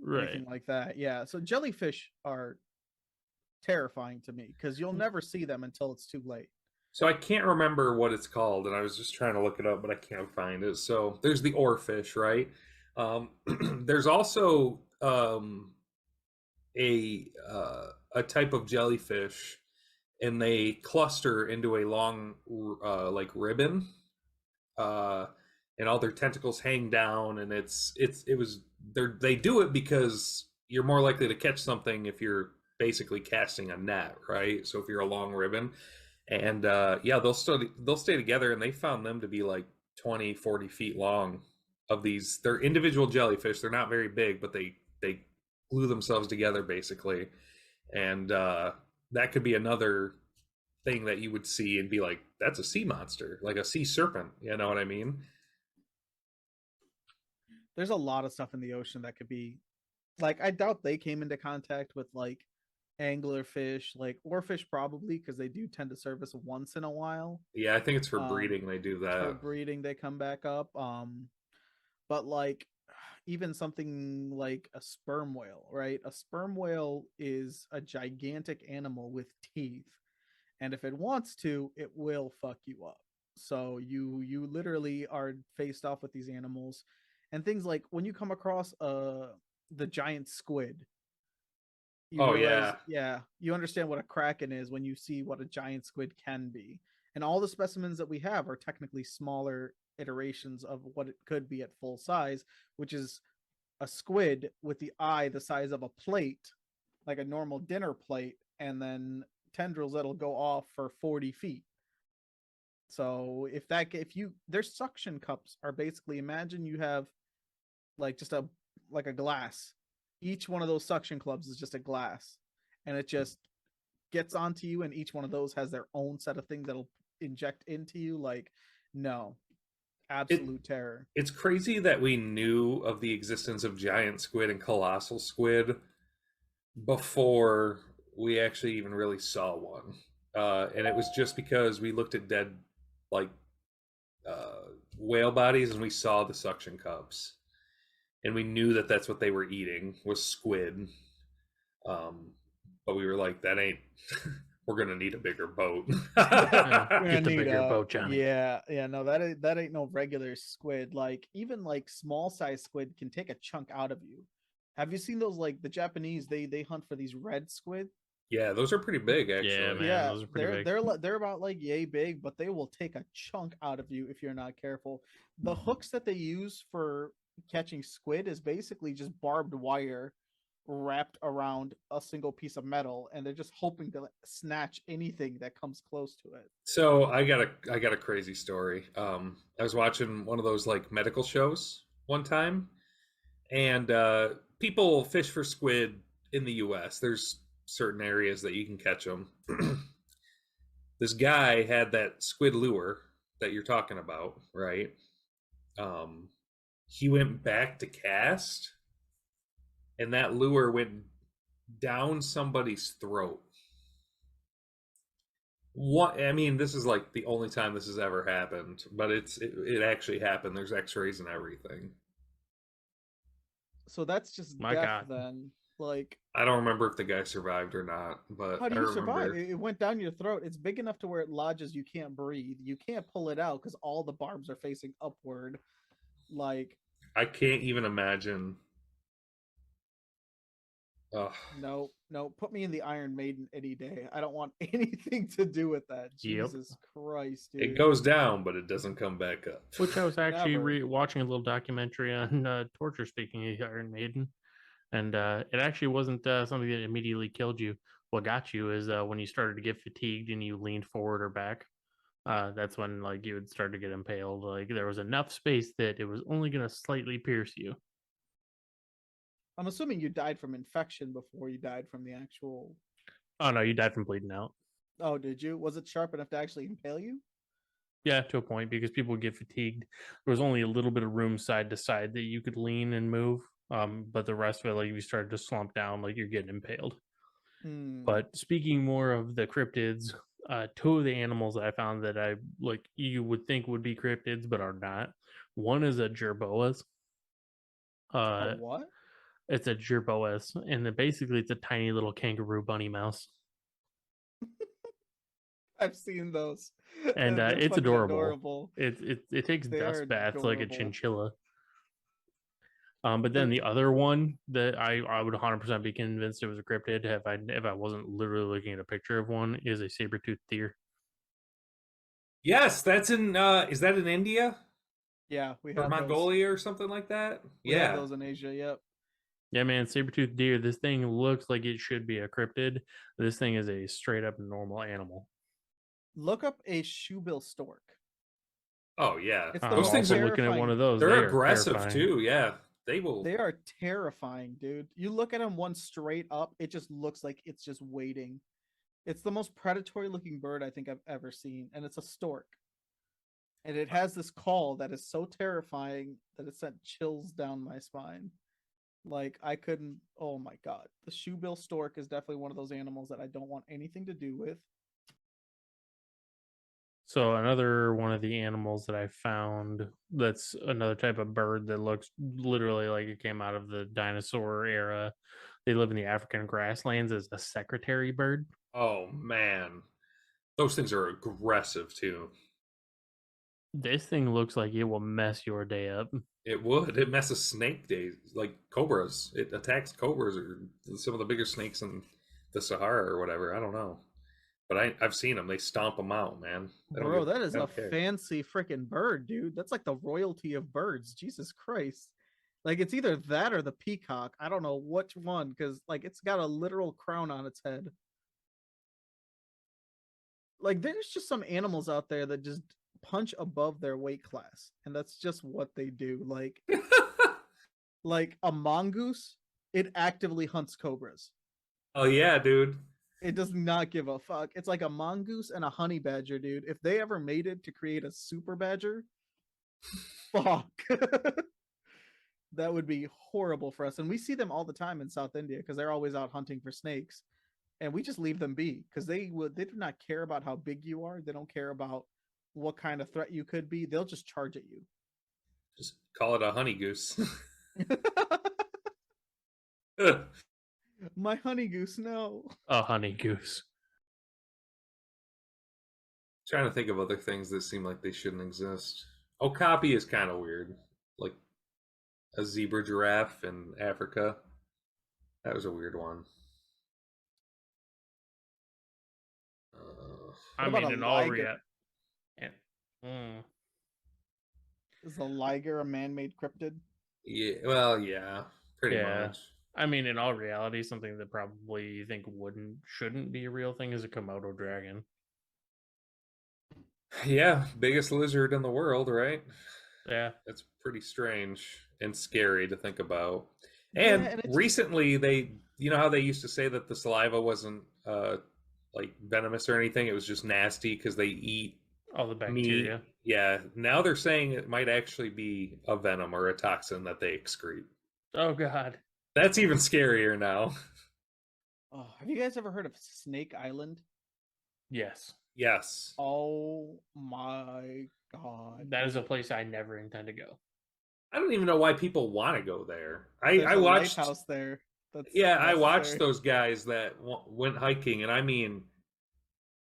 Right. anything like that. Yeah. So jellyfish are terrifying to me because you'll never see them until it's too late. So I can't remember what it's called, and I was just trying to look it up, but I can't find it. So there's the oarfish, right? There's also a type of jellyfish, and they cluster into a long like ribbon, uh, and all their tentacles hang down, and they do it because you're more likely to catch something if you're basically casting a net, right? So if you're a long ribbon, and yeah, they'll stay together, and they found them to be like 20-40 feet long. Of these, they're individual jellyfish. They're not very big, but they glue themselves together basically, and that could be another thing that you would see and be like, that's a sea monster, like a sea serpent, you know what I mean? There's a lot of stuff in the ocean that could be like, I doubt they came into contact with like anglerfish, like oarfish probably because they do tend to surface once in a while. Yeah, I think it's for breeding they do For that. breeding, they come back up. But like even something like a sperm whale, right? A sperm whale is a gigantic animal with teeth, and if it wants to, it will fuck you up. So you literally are faced off with these animals, and things like when you come across the giant squid, you Oh realize, yeah. yeah, you understand what a kraken is when you see what a giant squid can be. And all the specimens that we have are technically smaller iterations of what it could be at full size, which is a squid with the eye the size of a plate, like a normal dinner plate, and then tendrils that'll go off for 40 feet. So if you, their suction cups are basically, imagine you have like just a glass. Each one of those suction clubs is just a glass, and it just gets onto you, and each one of those has their own set of things that'll inject into you. Like, no, absolute terror. It's crazy that we knew of the existence of giant squid and colossal squid before we actually even really saw one. And it was just because we looked at dead, like, whale bodies, and we saw the suction cups. And we knew that that's what they were eating, was squid. But we were like, that ain't... we're gonna need a bigger boat. Get the bigger boat, Johnny. Yeah, no, that ain't no regular squid. Like even like small size squid can take a chunk out of you. Have you seen those? Like the Japanese, they hunt for these red squid. Yeah, those are pretty big, actually. Yeah, man, Yeah, those are pretty big. they're about like yay big, but they will take a chunk out of you if you're not careful. The hooks that they use for catching squid is basically just barbed wire wrapped around a single piece of metal, and they're just hoping to snatch anything that comes close to it. So I got a crazy story. I was watching one of those like medical shows one time, And people fish for squid in the U.S. There's certain areas that you can catch them. This guy had that squid lure that you're talking about, right? Um, he went back to cast, and that lure went down somebody's throat. What I mean, this is like the only time this has ever happened, but it actually happened. There's X-rays and everything. So that's just My death God. then. Like, I don't remember if the guy survived or not, but how do I you survive? remember It went down your throat. It's big enough to where it lodges. You can't breathe. You can't pull it out because all the barbs are facing upward. Like, I can't even imagine. Ugh. no, no, put me in the Iron Maiden any day. I don't want anything to do with that. Yep. Jesus Christ, It dude. goes down, but it doesn't come back up. Which I was actually Never. watching a little documentary on torture, speaking of Iron Maiden, and it actually wasn't something that immediately killed you. What got you is when you started to get fatigued and you leaned forward or back. That's when like you would start to get impaled. Like there was enough space that it was only going to slightly pierce you. I'm assuming you died from infection before you died from the actual. Oh no, you died from bleeding out. Oh, did you? Was it sharp enough to actually impale you? Yeah, to a point because people would get fatigued. There was only a little bit of room side to side that you could lean and move. But the rest of it, like if you started to slump down, like you're getting impaled. Hmm. But speaking more of the cryptids, two of the animals that I found that I like you would think would be cryptids but are not. One is a jerboas. A Uh, what? it's a jerboas, and then basically it's a tiny little kangaroo bunny mouse, I've seen those. and They're it's fucking adorable. adorable. It takes They are dust baths like a adorable. chinchilla. But then The the other one that I would 100% be convinced it was a cryptid if I wasn't literally looking at a picture of one is a saber-toothed deer. Yes, that's in. Is that in India yeah, we or have those. Mongolia or something like that? We have Yeah. those in Asia. Yep. Yeah, man, saber-toothed deer. This thing looks like it should be a cryptid. This thing is a straight up normal animal. Look up a shoebill stork. Oh yeah. It's the I'm Those most things also are. looking at one of terrifying. those. They They're are aggressive terrifying. too. Yeah. They will. They are terrifying, dude. You look at them one straight up, it just looks like it's just waiting. It's the most predatory looking bird I think I've ever seen, and it's a stork. And it has this call that is so terrifying that it sent chills down my spine. Like I couldn't. Oh my god, the shoebill stork is definitely one of those animals that I don't want anything to do with. So another one of the animals that I found that's another type of bird that looks literally like it came out of the dinosaur era. They live in the African grasslands as a secretary bird. Oh man. Those things are aggressive too. This thing looks like it will mess your day up. It would. It messes snake days like cobras. It attacks cobras or some of the bigger snakes in the Sahara or whatever. I don't know. But I've seen them. They stomp them out, man. Bro, that is They a don't care. fancy freaking bird, dude. That's like the royalty of birds. Jesus Christ. Like it's either that or the peacock. I don't know which one because like it's got a literal crown on its head. Like there's just some animals out there that just punch above their weight class, and that's just what they do. Like a mongoose, it actively hunts cobras. Oh yeah, dude. It does not give a fuck. It's like a mongoose and a honey badger, dude. If they ever mated to create a super badger, fuck. That would be horrible for us. And we see them all the time in South India because they're always out hunting for snakes. And we just leave them be because they do not care about how big you are. They don't care about what kind of threat you could be. They'll just charge at you. Just call it a honey goose. My honey goose, no. A honey goose. Trying to think of other things that seem like they shouldn't exist. Okapi is kind of weird. Like a zebra giraffe in Africa. That was a weird one. I about mean, a in all liger? Is a liger a man-made cryptid? Yeah, well, yeah, pretty Yeah. much. I mean, in all reality, something that probably you think shouldn't be a real thing is a Komodo dragon. Yeah, biggest lizard in the world, right? Yeah. That's pretty strange and scary to think about. Yeah, And and it's recently, you know how they used to say that the saliva wasn't like venomous or anything; it was just nasty because they eat All the meat. bacteria. Yeah, now they're saying it might actually be a venom or a toxin that they excrete. Oh God. That's even scarier now. oh, have you guys ever heard of Snake Island? Yes. Yes. Oh my god. That is a place I never intend to go. I don't even know why people want to go there. There's I a watched, lighthouse there that's yeah, I watched necessary. those guys that went hiking, and I mean,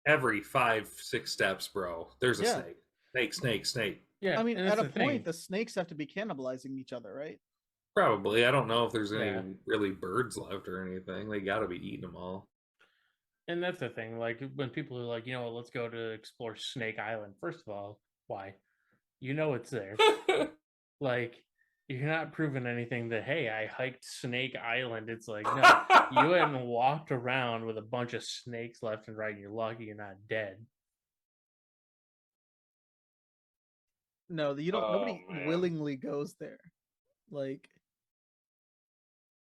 every 5, 6 steps, bro, there's a Yeah. snake. Snake, snake, snake. Yeah, I mean, and at that's a the point, thing. the snakes have to be cannibalizing each other, right? Probably. I don't know if there's any Yeah. really birds left or anything. They got to be eating them all. And that's the thing. Like when people are like, let's go to explore Snake Island. First of all, why? You know it's there. Like you're not proving anything that hey, I hiked Snake Island. It's like no, you hadn't walked around with a bunch of snakes left and right. And you're lucky you're not dead. No, you don't. Oh, Nobody man. willingly goes there. Like,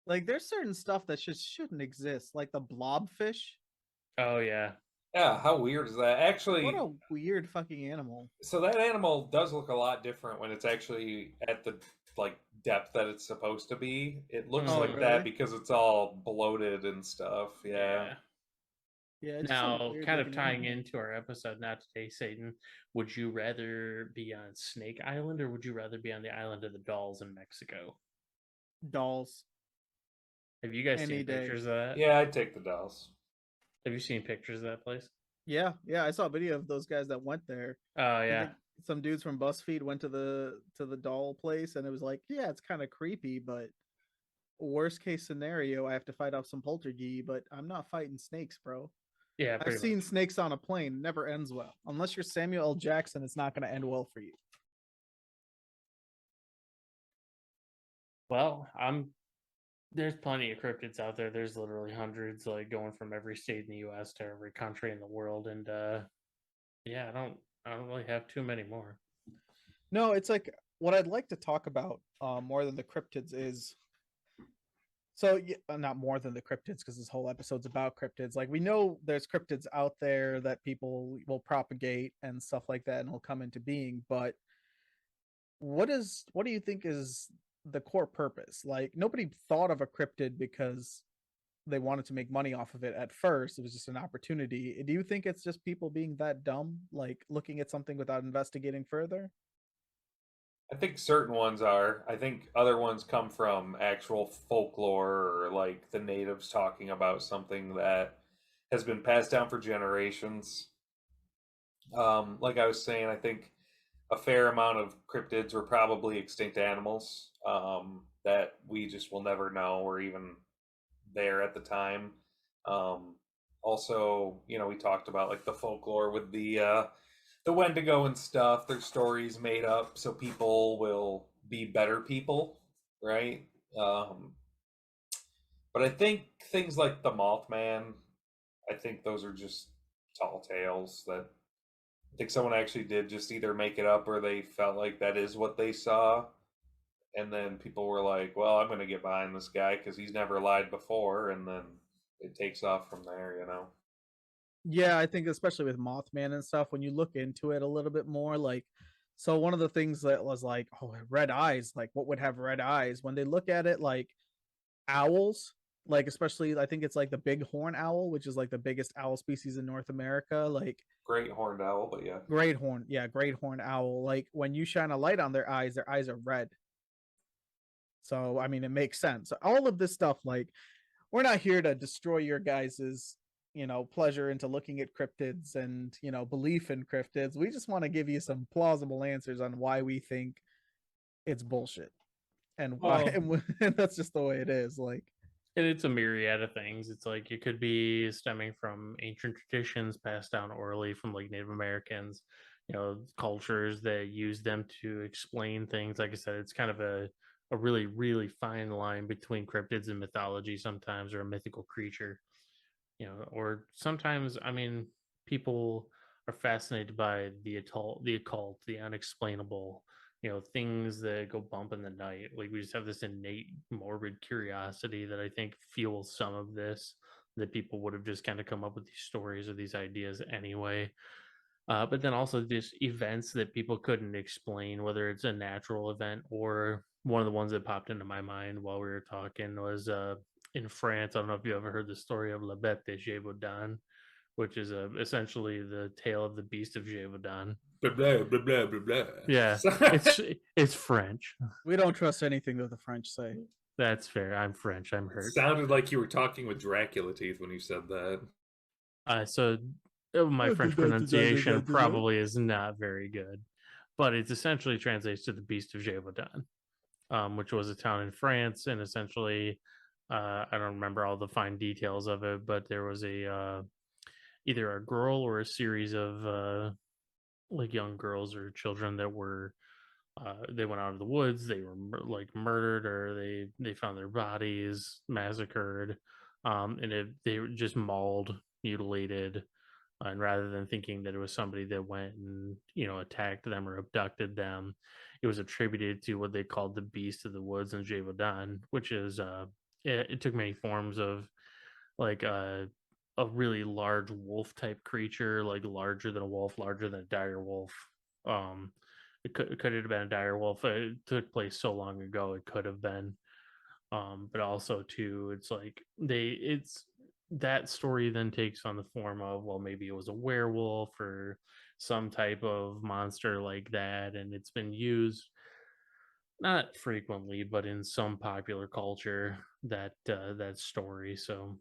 like there's certain stuff that just shouldn't exist, like the blobfish. Oh yeah, Yeah, how weird is that? What Actually, a weird fucking animal. so that animal does look a lot different when it's actually at the like depth that it's supposed to be. It looks Oh, like Mhm. that really? because it's all bloated and stuff. Yeah. yeah. Yeah, it's just a Now, weird kind of looking tying animal. into our episode, not today, Satan. Would you rather be on Snake Island or would you rather be on the island of the dolls in Mexico? Dolls Have you guys any seen day. pictures of that? Yeah, I'd take the dolls. Have you seen pictures of that place? Yeah, yeah, I saw a video of those guys that went there. Oh I yeah, think some dudes from BuzzFeed went to the doll place, and it was like, yeah, it's kind of creepy, but worst case scenario, I have to fight off some poltergeist, but I'm not fighting snakes, bro. yeah, I've pretty seen much. snakes on a plane. Never ends well. Unless you're Samuel L. Jackson, it's not going to end well for you. Well, there's plenty of cryptids out there. There's literally hundreds, like going from every state in the U.S. to every country in the world, and yeah, I don't really have too many more. No, it's like what I'd like to talk about more than the cryptids is so not more than the cryptids because this whole episode's about cryptids. Like we know there's cryptids out there that people will propagate and stuff like that and will come into being, but what do you think is the core purpose? Like nobody thought of a cryptid because they wanted to make money off of it at first. It was just an opportunity. Do you think it's just people being that dumb, like looking at something without investigating further? I think certain ones are. I think other ones come from actual folklore or like the natives talking about something that has been passed down for generations. Like I was saying, I think a fair amount of cryptids were probably extinct animals that we just will never know or even there at the time. Um, Also, you know, we talked about like the folklore with the Wendigo and stuff. Their stories made up so people will be better people, right? Um, but I think things like the Mothman, I think those are just tall tales that I think someone actually did just either make it up or they felt like that is what they saw. And then people were like, well, I'm going to get behind this guy because he's never lied before. And then it takes off from there, you know? Yeah, I think especially with Mothman and stuff, when you look into it a little bit more, like, so one of the things that was like, oh, red eyes, like what would have red eyes? When they look at it, like owls, like especially, I think it's like the big horn owl, which is like the biggest owl species in North America, like Great horned owl, but yeah. great horn, yeah, great horn owl. Like when you shine a light on their eyes are red. So I mean, it makes sense. All of this stuff, like, we're not here to destroy your guys's pleasure into looking at cryptids and belief in cryptids. We just want to give you some plausible answers on why we think it's bullshit and why Well, and that's just the way it is. Like, and it's a myriad of things. It's like it could be stemming from ancient traditions passed down orally from like Native Americans, cultures that use them to explain things. Like I said, it's kind of a really, really fine line between cryptids and mythology sometimes, or a mythical creature. Or sometimes, I mean, people are fascinated by the occult, the unexplainable, things that go bump in the night. Like we just have this innate morbid curiosity that I think fuels some of this, that people would have just kind of come up with these stories or these ideas anyway. But then also just events that people couldn't explain, whether it's a natural event, or one of the ones that popped into my mind while we were talking was in France. I don't know if you ever heard the story of La Bête de Gévaudan, which is essentially the tale of the beast of Gévaudan. Blah blah blah blah blah blah. Yeah, it's French. We don't trust anything that the French say. That's fair. I'm French. I'm It hurt. sounded like you were talking with Dracula teeth when you said that. So my French pronunciation probably is not very good, but it essentially translates to the Beast of Gévaudan, which was a town in France, and essentially, I don't remember all the fine details of it, but there was a either a girl or a series of like young girls or children that were they went out of the woods, they were like murdered, or they found their bodies massacred, and they were just mauled, mutilated, and rather than thinking that it was somebody that went and attacked them or abducted them, it was attributed to what they called the beast of the woods in Gévaudan, which is it took many forms of like a really large wolf type creature, like larger than a wolf, larger than a dire wolf. um it could have been a dire wolf. It took place so long ago, it could have been. But also too, it's like it's that story then takes on the form of, well, maybe it was a werewolf or some type of monster like that, and it's been used not frequently, but in some popular culture, that story. So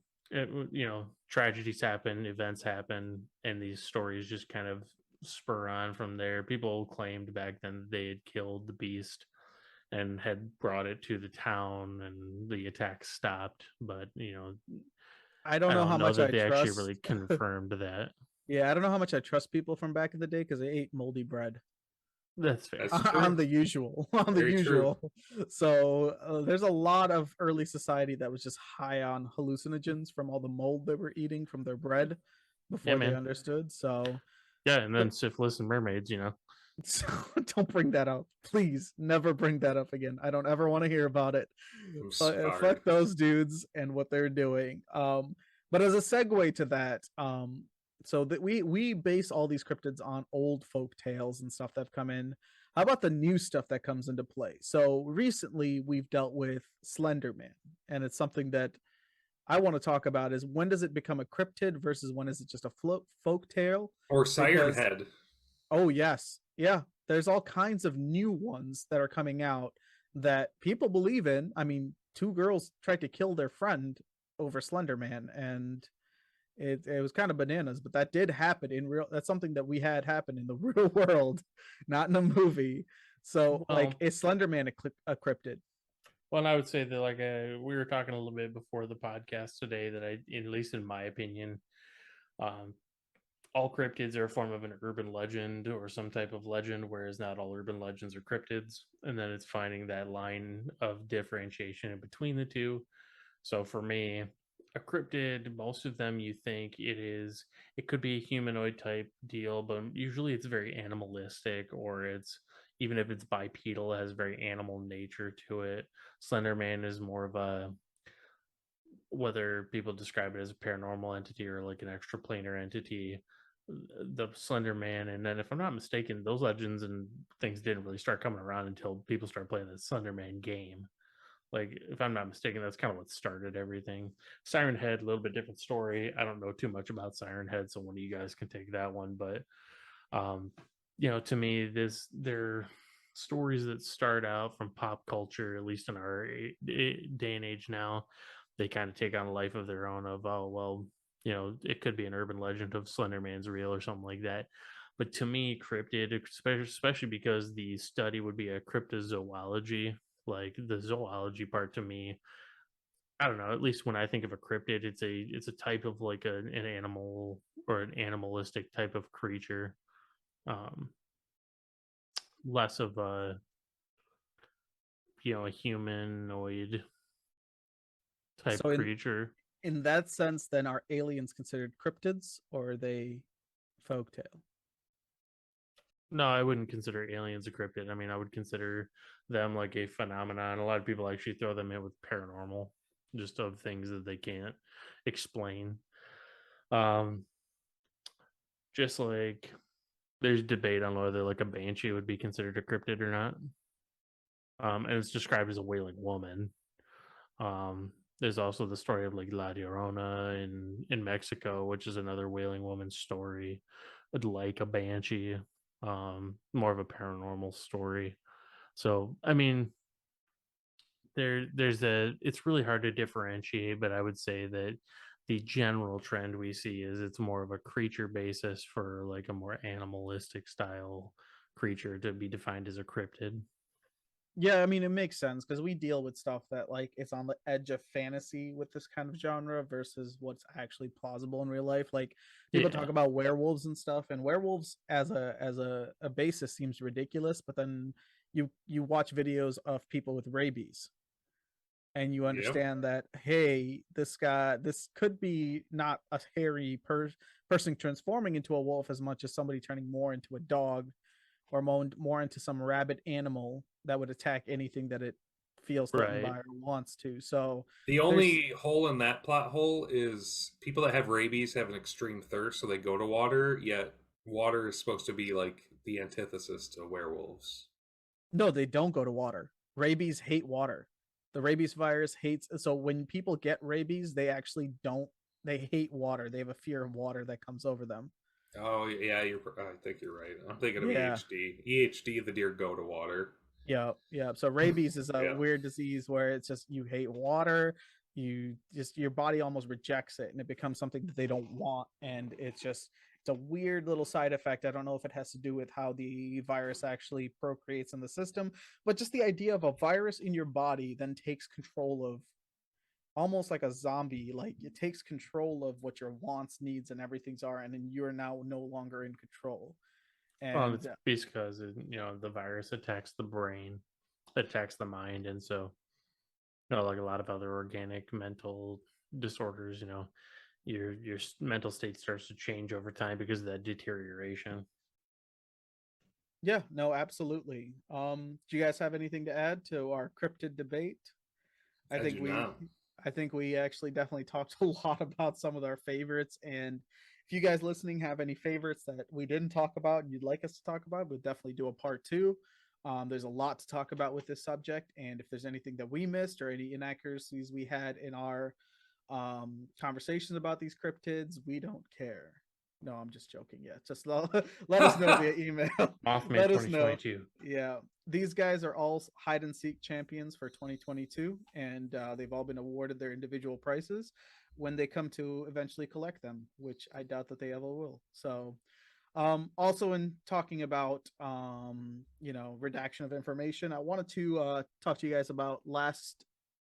tragedies happen, events happen, and these stories just kind of spur on from there. People claimed back then that they had killed the beast and had brought it to the town, and the attacks stopped. But I don't I know don't how know much that I they actually trust. really confirmed that. Yeah, I don't know how much I trust people from back in the day because they ate moldy bread. That's fair. That's true. On the usual, on the Very true. usual. So there's a lot of early society that was just high on hallucinogens from all the mold they were eating from their bread Yeah, before they man. understood. So Yeah, and then syphilis and mermaids. So don't bring that up. Please never bring that up again. I don't ever want to hear about it. I'm scarred. Fuck those dudes and what they're doing. But as a segue to that, so that we base all these cryptids on old folk tales and stuff that have come in. How about the new stuff that comes into play? So recently we've dealt with Slender Man, and it's something that I want to talk about is when does it become a cryptid versus when is it just a folk tale? Or Siren Because Head. oh yes, yeah. There's all kinds of new ones that are coming out that people believe in. I mean, two girls tried to kill their friend over Slender Man, and it was kind of bananas, but that did happen in real. That's something that we had happen in the real world, not in a movie. So, like, Well, is Slender Man a cryptid? well, I would say that like we were talking a little bit before the podcast today that at least in my opinion, um, all cryptids are a form of an urban legend or some type of legend, whereas not all urban legends are cryptids. And then it's finding that line of differentiation in between the two. So for me, a cryptid, most of them you think it could be a humanoid type deal, but usually it's very animalistic, or it's, even if it's bipedal, it has very animal nature to it. Slender Man is more of a, whether people describe it as a paranormal entity or like an extraplanar entity, the Slender Man. And then if I'm not mistaken, those legends and things didn't really start coming around until people started playing the Slender Man game. Like, if I'm not mistaken, that's kind of what started everything. Siren Head, a little bit different story. I don't know too much about Siren Head, so one of you guys can take that one. But um, to me, they're stories that start out from pop culture, at least in our day and age now. They kind of take on a life of their own of, oh, well, it could be an urban legend of Slender Man's real or something like that. But to me, cryptid, especially because the study would be a cryptozoology, like the zoology part to me, I don't know, at least when I think of a cryptid, it's a type of like an animal or an animalistic type of creature. Um, Less of a humanoid type So creature. in that sense, then are aliens considered cryptids or are they folktale? No, I wouldn't consider aliens a cryptid. I mean, I would consider them like a phenomenon. A lot of people actually throw them in with paranormal, just of things that they can't explain. Um, just like there's debate on whether like a banshee would be considered a cryptid or not. And it's described as a wailing woman. There's also the story of like La Llorona in Mexico, which is another wailing woman story, like a banshee, more of a paranormal story. So I mean, there's a it's really hard to differentiate, but I would say that the general trend we see is it's more of a creature basis for like a more animalistic style creature to be defined as a cryptid. Yeah, I mean it makes sense because we deal with stuff that like it's on the edge of fantasy with this kind of genre versus what's actually plausible in real life. Like people Yeah, talk about werewolves and stuff, and werewolves as a basis seems ridiculous, but then you watch videos of people with rabies and you Yep. understand that hey, this could be not a hairy person transforming into a wolf as much as somebody turning more into a dog or more into some rabid animal that would attack anything that it feels threatened by right. or wants to. So The there's only hole in that plot hole is people that have rabies have an extreme thirst, so they go to water, yet water is supposed to be like the antithesis to werewolves. no, they don't go to water. Rabies hate water. The rabies virus hates, so when people get rabies, they actually don't, they hate water. They have a fear of water that comes over them. Oh yeah, I think you're right. I'm thinking of Yeah. EHD. EHD, the deer go to water. Yeah, yeah. So rabies is a Yeah. weird disease where it's just you hate water, you just your body almost rejects it and it becomes something that they don't want, and it's a weird little side effect. I don't know if it has to do with how the virus actually procreates in the system, but just the idea of a virus in your body then takes control of, almost like a zombie, like it takes control of what your wants, needs and everything's are, and then you're now no longer in control. Well, And it's because the virus attacks the brain, attacks the mind, and so like a lot of other organic mental disorders, your mental state starts to change over time because of that deterioration. yeah, no, absolutely. Do you guys have anything to add to our cryptid debate? I I think do we not. I think we actually definitely talked a lot about some of our favorites, and if you guys listening have any favorites that we didn't talk about and you'd like us to talk about, we'll definitely do a part two. There's a lot to talk about with this subject, and if there's anything that we missed or any inaccuracies we had in our conversations about these cryptids, we don't care. No, I'm just joking. Yeah, just let us know via email. Mothman Let us know. 2022. Yeah, these guys are all hide and seek champions for 2022, and they've all been awarded their individual prices when they come to eventually collect them, which I doubt that they ever will. So, also in talking about redaction of information, I wanted to talk to you guys about last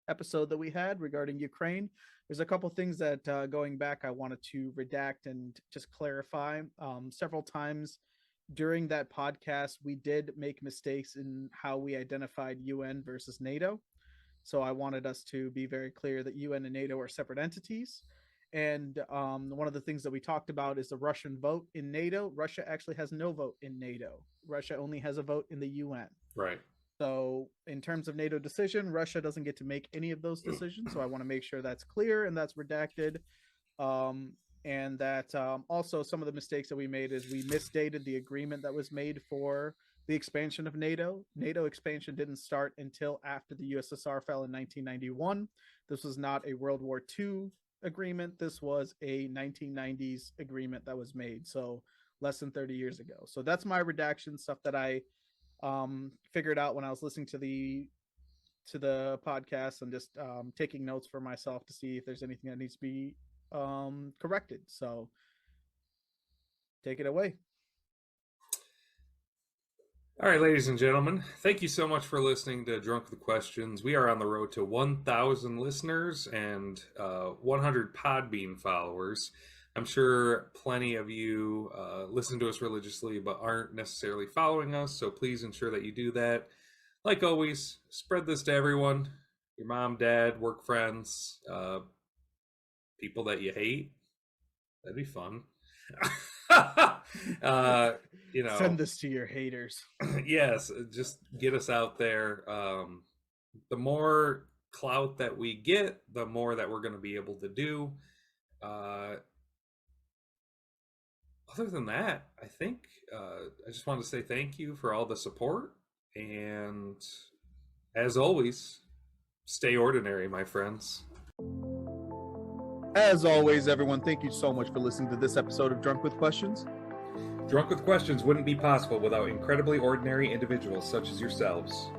episode that we had regarding Ukraine. There's a couple things that going back I wanted to redact and just clarify. Several times during that podcast, we did make mistakes in how we identified UN versus NATO. So I wanted us to be very clear that UN and NATO are separate entities. And one of the things that we talked about is the Russian vote in NATO. Russia actually has no vote in NATO. Russia only has a vote in the UN. Right. So, in terms of NATO decision, Russia doesn't get to make any of those decisions. So, I want to make sure that's clear and that's redacted. Um, and that also some of the mistakes that we made is we misdated the agreement that was made for the expansion of NATO. NATO expansion didn't start until after the USSR fell in 1991. This was not a World War II agreement. This was a 1990s agreement that was made. So, less than 30 years ago. So, that's my redaction stuff that I figured out when I was listening to the podcast and just taking notes for myself to see if there's anything that needs to be corrected. So take it away. All right, ladies and gentlemen, thank you so much for listening to Drunk with Questions. We are on the road to 1,000 listeners and 100 Podbean followers. I'm sure plenty of you listen to us religiously but aren't necessarily following us, so please ensure that you do that. Like always, spread this to everyone, your mom, dad, work friends, people that you hate. That'd be fun. Send this to your haters. Yes, just get us out there. The more clout that we get, the more that we're going to be able to do. Other than that, I think I just want to say thank you for all the support, and as always, stay ordinary, my friends. As always, everyone, thank you so much for listening to this episode of Drunk with Questions. Drunk with Questions wouldn't be possible without incredibly ordinary individuals such as yourselves.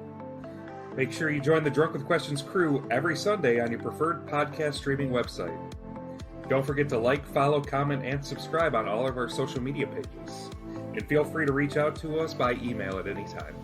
Make sure you join the Drunk with Questions crew every Sunday on your preferred podcast streaming website. Don't forget to like, follow, comment, and subscribe on all of our social media pages. And feel free to reach out to us by email at any time.